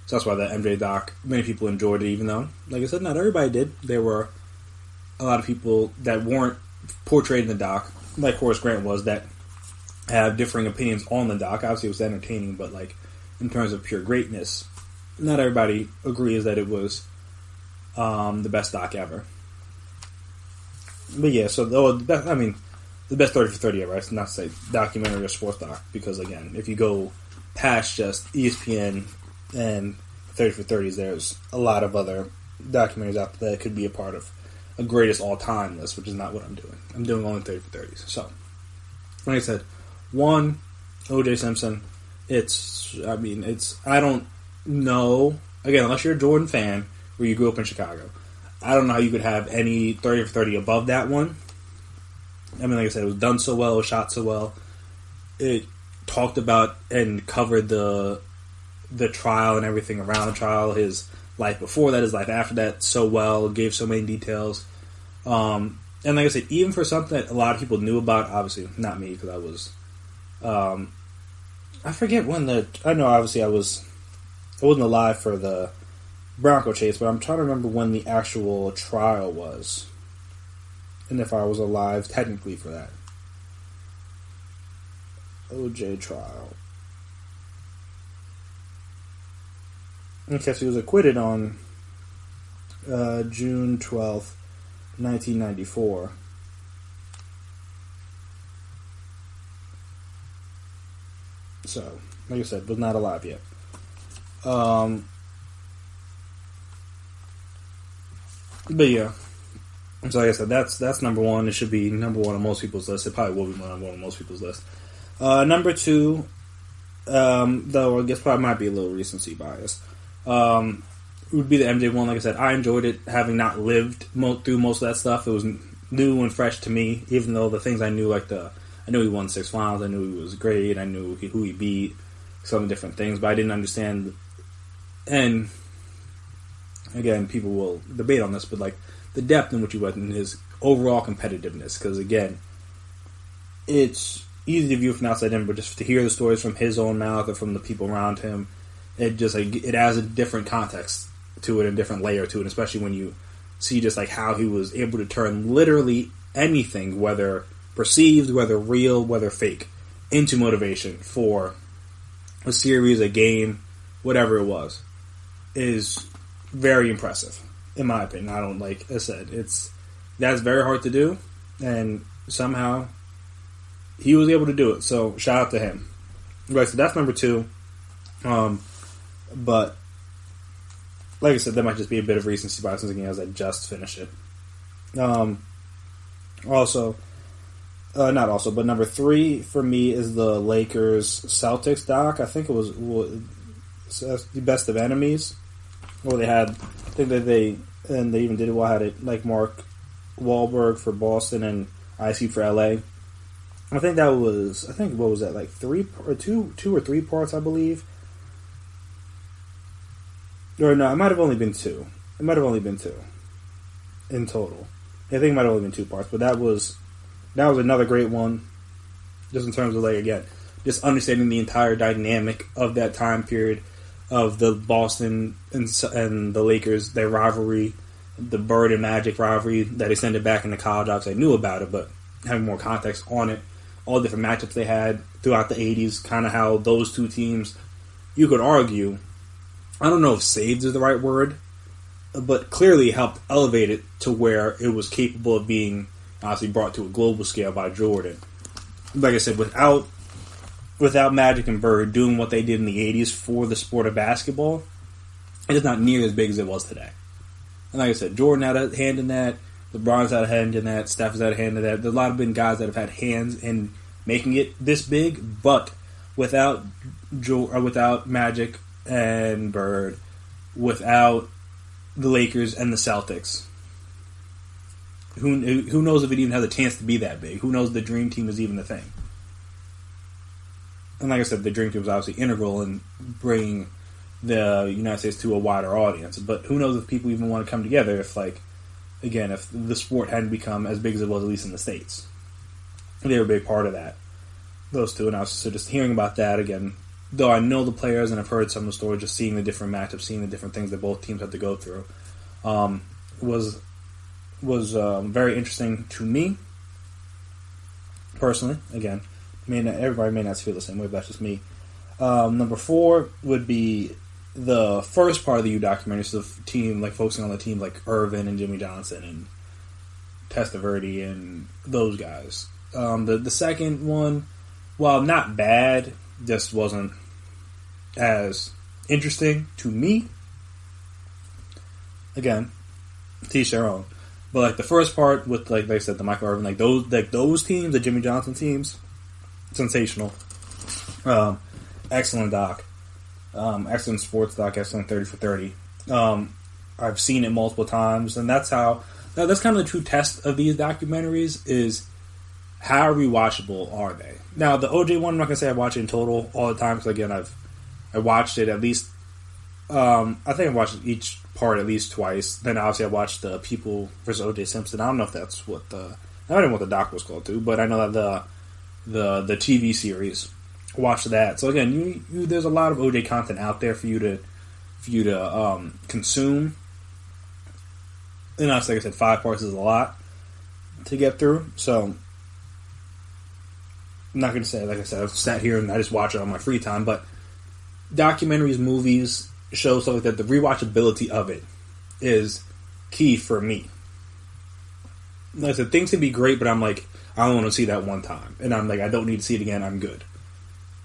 So that's why that MJ doc, many people enjoyed it, even though, like I said, not everybody did. There were a lot of people that weren't portrayed in the doc, like Horace Grant was, that have differing opinions on the doc. Obviously, it was entertaining, but like in terms of pure greatness, not everybody agrees that it was the best doc ever. But yeah, so the best 30 for 30 ever. It's not to say documentary or sports doc, because again, if you go past just ESPN and 30 for 30s, there's a lot of other documentaries out there that could be a part of a greatest all-time list, which is not what I'm doing. I'm doing only 30 for 30s. So, like I said, one, O.J. Simpson. I don't know, again, unless you're a Jordan fan or you grew up in Chicago, I don't know how you could have any 30 for 30 above that one. I mean, like I said, it was done so well, it was shot so well. It talked about and covered the trial and everything around the trial, his life before that, his life after that, so well, gave so many details. And like I said, even for something that a lot of people knew about, obviously not me, because I was, I forget when I know obviously I wasn't alive for the Bronco chase, but I'm trying to remember when the actual trial was, and if I was alive technically for that. OJ trial. Okay, so he was acquitted on June 12th, 1994. So, like I said, was not alive yet. But yeah. So like I said, that's number one. It should be number one on most people's list. It probably will be number one on most people's list. Number two, though I guess probably might be a little recency bias, would be the MJ one. Like I said, I enjoyed it, having not lived through most of that stuff. It was new and fresh to me, even though the things I knew, like I knew he won 6 finals, I knew he was great, I knew who he beat, some different things, but I didn't understand. And again, people will debate on this, but like the depth in which he went in his overall competitiveness, because again, it's easy to view from the outside in, but just to hear the stories from his own mouth or from the people around him, it just like it adds a different context to it, a different layer to it, especially when you see just like how he was able to turn literally anything, whether perceived, whether real, whether fake, into motivation for a series, a game, whatever it was, is very impressive, in my opinion. I don't, like I said, that's very hard to do, and somehow he was able to do it, so shout out to him. Right, so that's number two. But like I said, that might just be a bit of recency bias since again, as I just finished it. Not also, but number three for me is the Lakers Celtics doc. I think it was the Best of Enemies, where they had, I think that they even did it while I had it like Mark Wahlberg for Boston and IC for LA. I think what was that, like two or three parts, I believe. Or no, it might have only been two. It might have only been two in total. I think it might have only been 2 parts, but that was another great one. Just in terms of, like, again, just understanding the entire dynamic of that time period of the Boston and the Lakers, their rivalry, the Bird and Magic rivalry that extended back into college. Obviously, I knew about it, but having more context on it, all the different matchups they had throughout the 80s, kind of how those two teams, you could argue, I don't know if saved is the right word, but clearly helped elevate it to where it was capable of being obviously brought to a global scale by Jordan. Like I said, without Magic and Bird doing what they did in the 80s for the sport of basketball, it is not near as big as it was today. And like I said, Jordan had a hand in that, LeBron's had a hand in that, Steph has had a hand in that. There's a lot of been guys that have had hands in making it this big, but without Magic and Bird, without the Lakers and the Celtics, who knows if it even has a chance to be that big? Who knows if the Dream Team is even a thing? And like I said, the Dream Team was obviously integral in bringing the United States to a wider audience. But who knows if people even want to come together if, like, again, if the sport hadn't become as big as it was, at least in the States. They were a big part of that. Those two. And I was so just hearing about that again, though I know the players and I've heard some of the stories, just seeing the different matchups, seeing the different things that both teams had to go through, was very interesting to me personally. Again, everybody may not feel the same way, but that's just me. Number 4 would be the first part of the U documentary, so the team, like focusing on the team like Irvin and Jimmy Johnson and Testaverde and those guys. The second one, while not bad, just wasn't as interesting to me. Again, teach their own. But like the first part with, like I said, the Michael Irvin, like those teams, the Jimmy Johnson teams, sensational. Excellent doc. Excellent sports doc, excellent 30 for 30. I've seen it multiple times, and that's kind of the true test of these documentaries, is how rewatchable are they? Now, the OJ one, I'm not going to say I watch it in total all the time, because again, I watched it at least, I think I watched each part at least twice. Then obviously I watched the People vs. OJ Simpson. I don't know if that's what I don't know what the doc was called too, but I know that the TV series, watched that. So again, you there's a lot of OJ content out there for you to consume. And honestly, like I said, 5 parts is a lot to get through. So I'm not going to say, like I said, I've sat here and I just watch it on my free time, but documentaries, movies, shows, stuff like that, the rewatchability of it is key for me. Like I said, things can be great, but I'm like, I don't want to see that one time. And I'm like, I don't need to see it again, I'm good.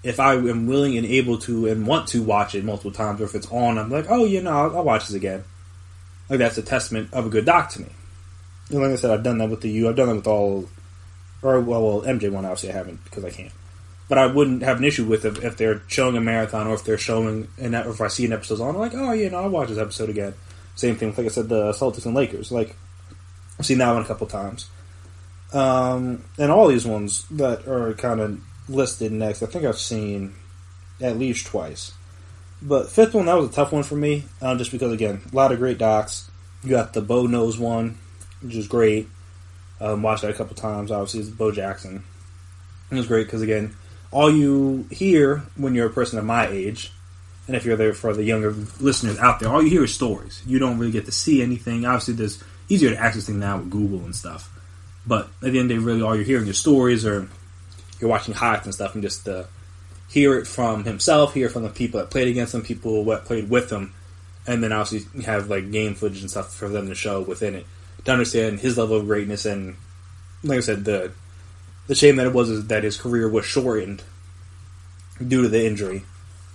If I am willing and able to and want to watch it multiple times, or if it's on, I'm like, oh, I'll watch this again. Like, that's a testament of a good doc to me. And like I said, I've done that with the U. I've done that with all, well, MJ one, obviously I haven't, because I can't. But I wouldn't have an issue with if they're showing a marathon, or if they're showing, or if I see an episode on, I'm like, oh, I'll watch this episode again. Same thing with, like I said, the Celtics and Lakers. Like, I've seen that one a couple times. And all these ones that are kind of listed next, I think I've seen at least twice. But fifth one, that was a tough one for me, just because, again, a lot of great docs. You got the Bo Knows one, which is great. Watched that a couple times. Obviously, it's Bo Jackson. It was great because, again, all you hear when you're a person of my age, and if you're there for the younger listeners out there, all you hear is stories. You don't really get to see anything. Obviously, there's easier to access things now with Google and stuff. But at the end of the day, really all you're hearing is stories, or you're watching highlights and stuff, and just hear it from himself, hear it from the people that played against him, people that played with him, and then obviously you have like game footage and stuff for them to show within it to understand his level of greatness. And like I said, the shame that it was is that his career was shortened due to the injury.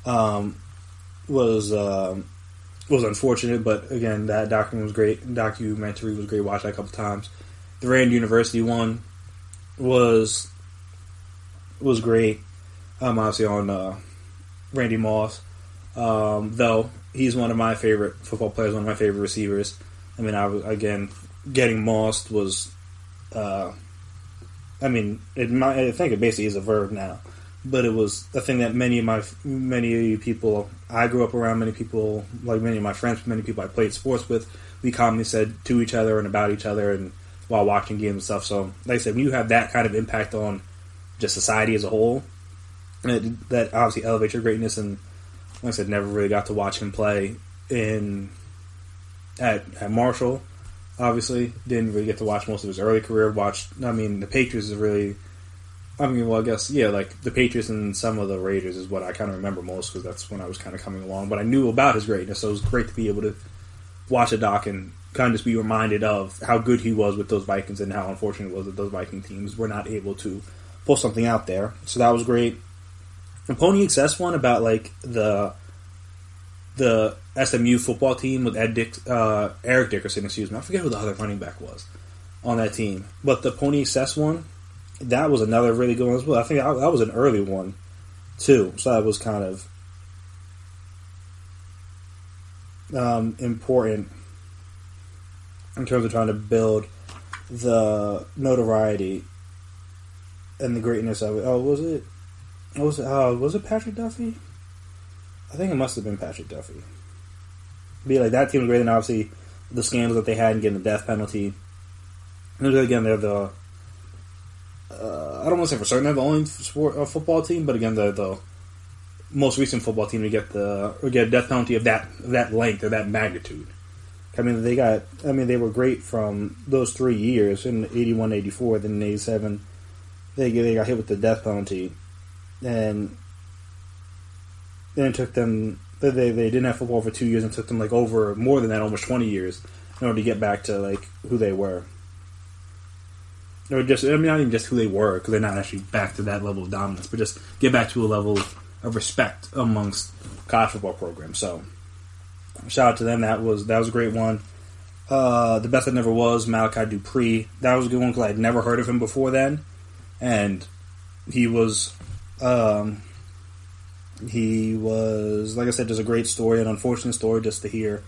Was unfortunate, but again, that documentary was great. Watched that a couple times. The Rand University one was great. Obviously on Randy Moss, though he's one of my favorite football players, one of my favorite receivers. I mean, getting mossed was, I think it basically is a verb now, but it was a thing that many people I grew up around, many people, like many of my friends, many people I played sports with, we commonly said to each other and about each other and while watching games and stuff. So, like I said, when you have that kind of impact on just society as a whole, that obviously elevates your greatness. And like I said, never really got to watch him play at Marshall. Obviously, didn't really get to watch most of his early career. The Patriots is really, like the Patriots and some of the Raiders is what I kind of remember most, because that's when I was kind of coming along. But I knew about his greatness, so it was great to be able to watch a doc and kind of just be reminded of how good he was with those Vikings and how unfortunate it was that those Viking teams were not able to pull something out there. So that was great. The Pony Excess one about like the SMU football team with Eric Dickerson, I forget who the other running back was on that team. But the Pony Excess one, that was another really good one as well. I think that was an early one too. So that was kind of important in terms of trying to build the notoriety and the greatness of it. Was it Patrick Duffy? I think it must have been Patrick Duffy. Be like, that team was great, and obviously the scandals that they had in getting the death penalty. And again, they're the I don't want to say for certain they're the only football team, but again, they're the most recent football team to get a death penalty of that length or that magnitude. I mean, they were great from those 3 years in 81, 84, then in 87. They got hit with the death penalty, and then it took them. They didn't have football for 2 years, and it took them like over more than that, almost 20 years, in order to get back to like who they were. Or just, not even just who they were, because they're not actually back to that level of dominance, but just get back to a level of respect amongst college football programs. So, shout out to them. That was a great one. The Best That Never Was, Malachi Dupree. That was a good one because I had never heard of him before then, and he was, like I said, just a great story, an unfortunate story just to hear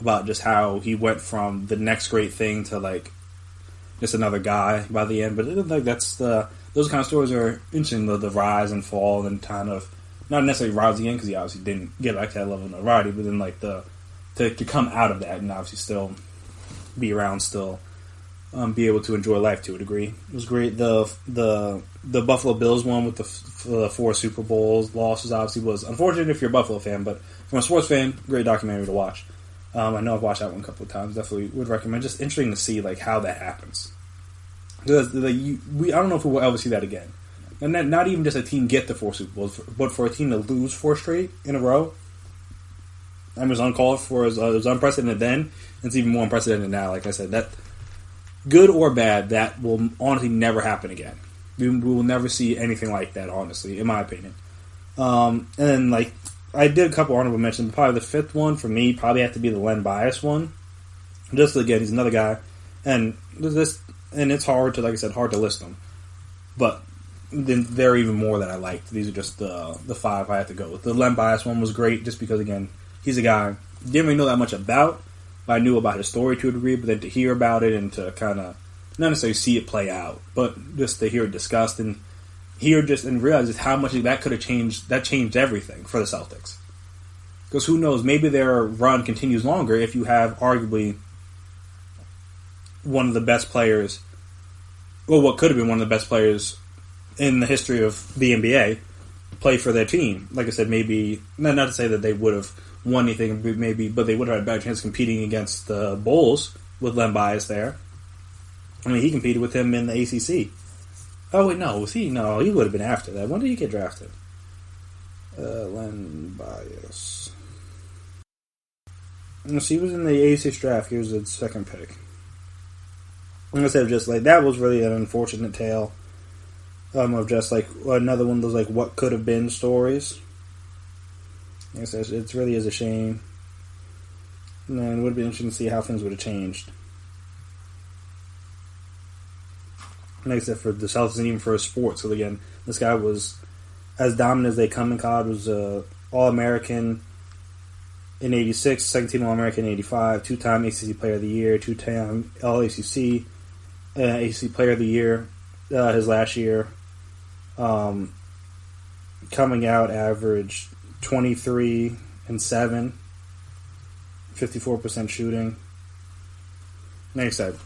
about just how he went from the next great thing to like just another guy by the end. But like those kind of stories are interesting, the rise and fall, and kind of not necessarily rise again because he obviously didn't get back to that level of notoriety, but then like to come out of that and obviously still be around, still be able to enjoy life to a degree. It was great. The Buffalo Bills one with the 4 Super Bowls losses obviously was unfortunate if you're a Buffalo fan, but from a sports fan, great documentary to watch. I know I've watched that one a couple of times. Definitely would recommend. Just interesting to see like how that happens. Because I don't know if we'll ever see that again. And not even just a team get the 4 Super Bowls, but for a team to lose 4 straight in a row, it was uncalled for. It was unprecedented then, and it's even more unprecedented now. Like I said, that good or bad, that will honestly never happen again. We will never see anything like that, honestly, in my opinion. And then, like, I did a couple honorable mentions, but probably the fifth one for me probably have to be the Len Bias one. Just again, he's another guy, and it's hard to, like I said, hard to list them. But then there are even more that I liked. These are just the five I have to go with. The Len Bias one was great, just because again, he's a guy didn't really know that much about, but I knew about his story to a degree. But then to hear about it and to kind of not necessarily see it play out, but just to hear it discussed and realize just how much that could have changed. That changed everything for the Celtics. Because who knows? Maybe their run continues longer if you have arguably one of the best players, or what could have been one of the best players in the history of the NBA, play for their team. Like I said, maybe not to say that they would have won anything, maybe, but they would have had a better chance competing against the Bulls with Len Bias there. I mean, he competed with him in the ACC. Oh wait, no, was he? No, he would have been after that. When did he get drafted? Len Bias. So he was in the 86 draft. He was the second pick. Like I said, just like that was really an unfortunate tale of just like another one of those like what could have been stories. Like I said, it really is a shame. And it would have been interesting to see how things would have changed. Like I said, for the Celtics and even for sports. So again, this guy was as dominant as they come in college. Was All-American in '86, second-team All-American in '85, two-time ACC Player of the Year, two-time All-ACC, ACC Player of the Year. His last year, coming out averaged 23 and 7, 54% shooting. Like I said,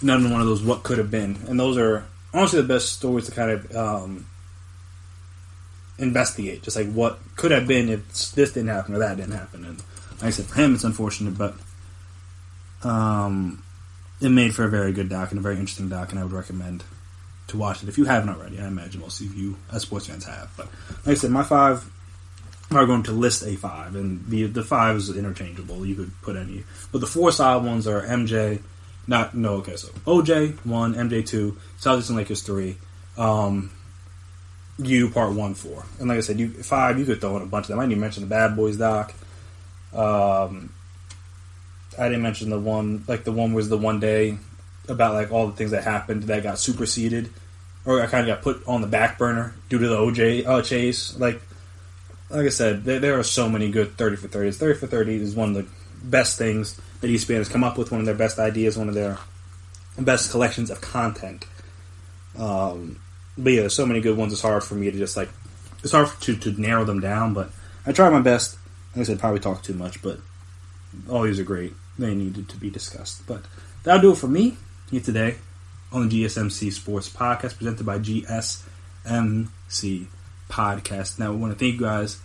none one of those what could have been, and those are honestly the best stories to kind of investigate. Just like what could have been if this didn't happen or that didn't happen. And like I said, for him, it's unfortunate, but it made for a very good doc and a very interesting doc, and I would recommend to watch it if you haven't already. I imagine most of you as sports fans have. But like I said, my five are going to list a five, and the five is interchangeable. You could put any, but the four solid ones are MJ. So OJ 1, MJ 2, Celtics and Lakers 3, U Part 1, 4, and like I said, 5 you could throw in a bunch of them. I didn't even mention the Bad Boys doc. I didn't mention the one was the one day about like all the things that happened that got superseded, or I kind of got put on the back burner due to the OJ chase. Like I said, there are so many good 30 for 30s. 30 for 30 is one of the best things that ESPN has come up with, one of their best ideas, one of their best collections of content. But yeah, there's so many good ones. It's hard for me to just like, it's hard to narrow them down, but I try my best. Like I said, probably talk too much, but all these are great. They needed to be discussed. But that'll do it for me here today on the GSMC Sports Podcast, presented by GSMC Podcast. Now, we want to thank you guys,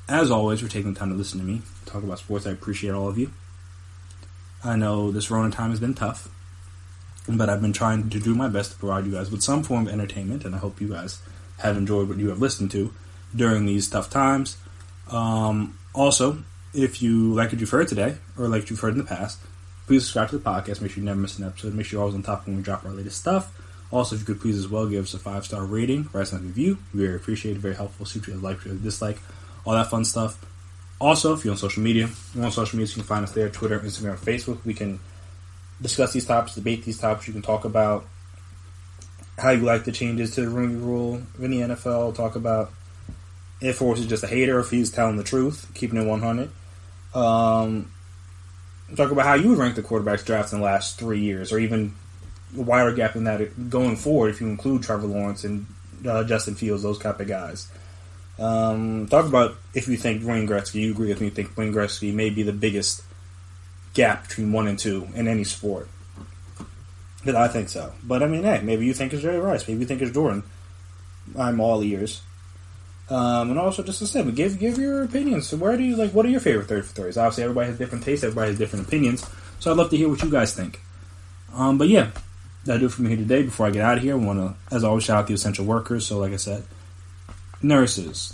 as always, for taking the time to listen to me talk about sports. I appreciate all of you. I know this Rona time has been tough, but I've been trying to do my best to provide you guys with some form of entertainment, and I hope you guys have enjoyed what you have listened to during these tough times. Also, if you like what you've heard today, or like what you've heard in the past, please subscribe to the podcast. Make sure you never miss an episode. Make sure you're always on top when we drop our latest stuff. Also, if you could please as well give us a 5-star rating, write us a review. We very appreciate it, very helpful. See what you like, what you dislike, all that fun stuff. Also, if you're on social media, you can find us there, Twitter, Instagram, Facebook. We can discuss these topics, debate these topics. You can talk about how you like the changes to the Rooney Rule in the NFL. Talk about if Horace is just a hater, if he's telling the truth, keeping it 100. Talk about how you would rank the quarterbacks drafted in the last 3 years, or even a wider gap in that going forward if you include Trevor Lawrence and Justin Fields, those type of guys. Talk about if you think Wayne Gretzky, you agree with me, think Wayne Gretzky may be the biggest gap between 1 and 2 in any sport. But I think so. But I mean, hey, maybe you think it's Jerry Rice, maybe you think it's Jordan. I'm all ears. And also, just to say, give your opinions. So where do you what are your favorite 30 for 30s? Obviously, everybody has different tastes, everybody has different opinions. So I'd love to hear what you guys think. But yeah, that'll do it for me here today. Before I get out of here, I want to, as always, shout out the essential workers. So like I said, nurses,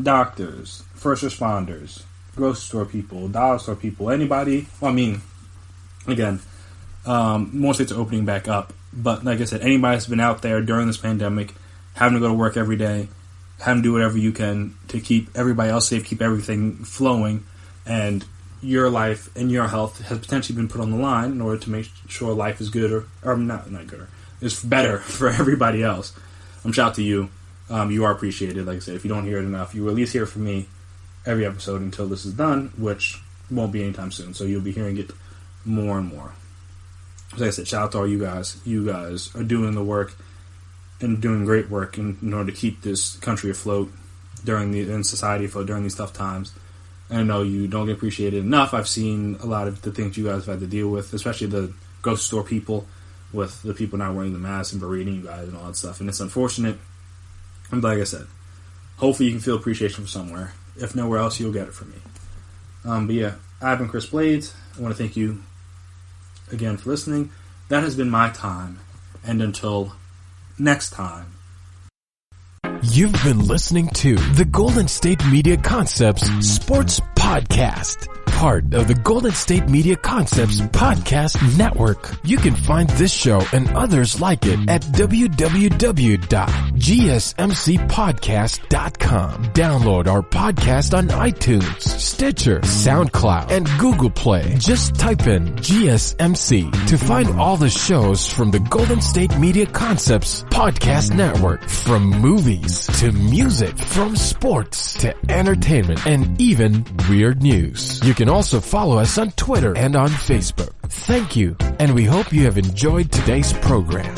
doctors, first responders, grocery store people, dollar store people, anybody. Well, I mean, again, more states are opening back up. But like I said, anybody that's been out there during this pandemic, having to go to work every day, having to do whatever you can to keep everybody else safe, keep everything flowing, and your life and your health has potentially been put on the line in order to make sure life is good or not gooder, is better for everybody else. Shout out to you. You are appreciated. Like I said, if you don't hear it enough, you will at least hear from me every episode until this is done, which won't be anytime soon. So you'll be hearing it more and more. Like I said, shout out to all you guys. You guys are doing the work and doing great work in order to keep this country afloat and society afloat during these tough times. And I know you don't get appreciated enough. I've seen a lot of the things you guys have had to deal with, especially the grocery store people, with the people not wearing the masks and berating you guys and all that stuff. And it's unfortunate. And like I said, hopefully you can feel appreciation from somewhere. If nowhere else, you'll get it from me. But yeah, I've been Chris Blades. I want to thank you again for listening. That has been my time. And until next time. You've been listening to the Golden State Media Concepts Sports Podcast, part of the Golden State Media Concepts Podcast Network. You can find this show and others like it at www.gsmcpodcast.com. Download our podcast on iTunes, Stitcher, SoundCloud, and Google Play. Just type in GSMC to find all the shows from the Golden State Media Concepts Podcast Network, from movies to music, from sports to entertainment, and even weird news. You can also follow us on Twitter and on Facebook. Thank you, and we hope you have enjoyed today's program.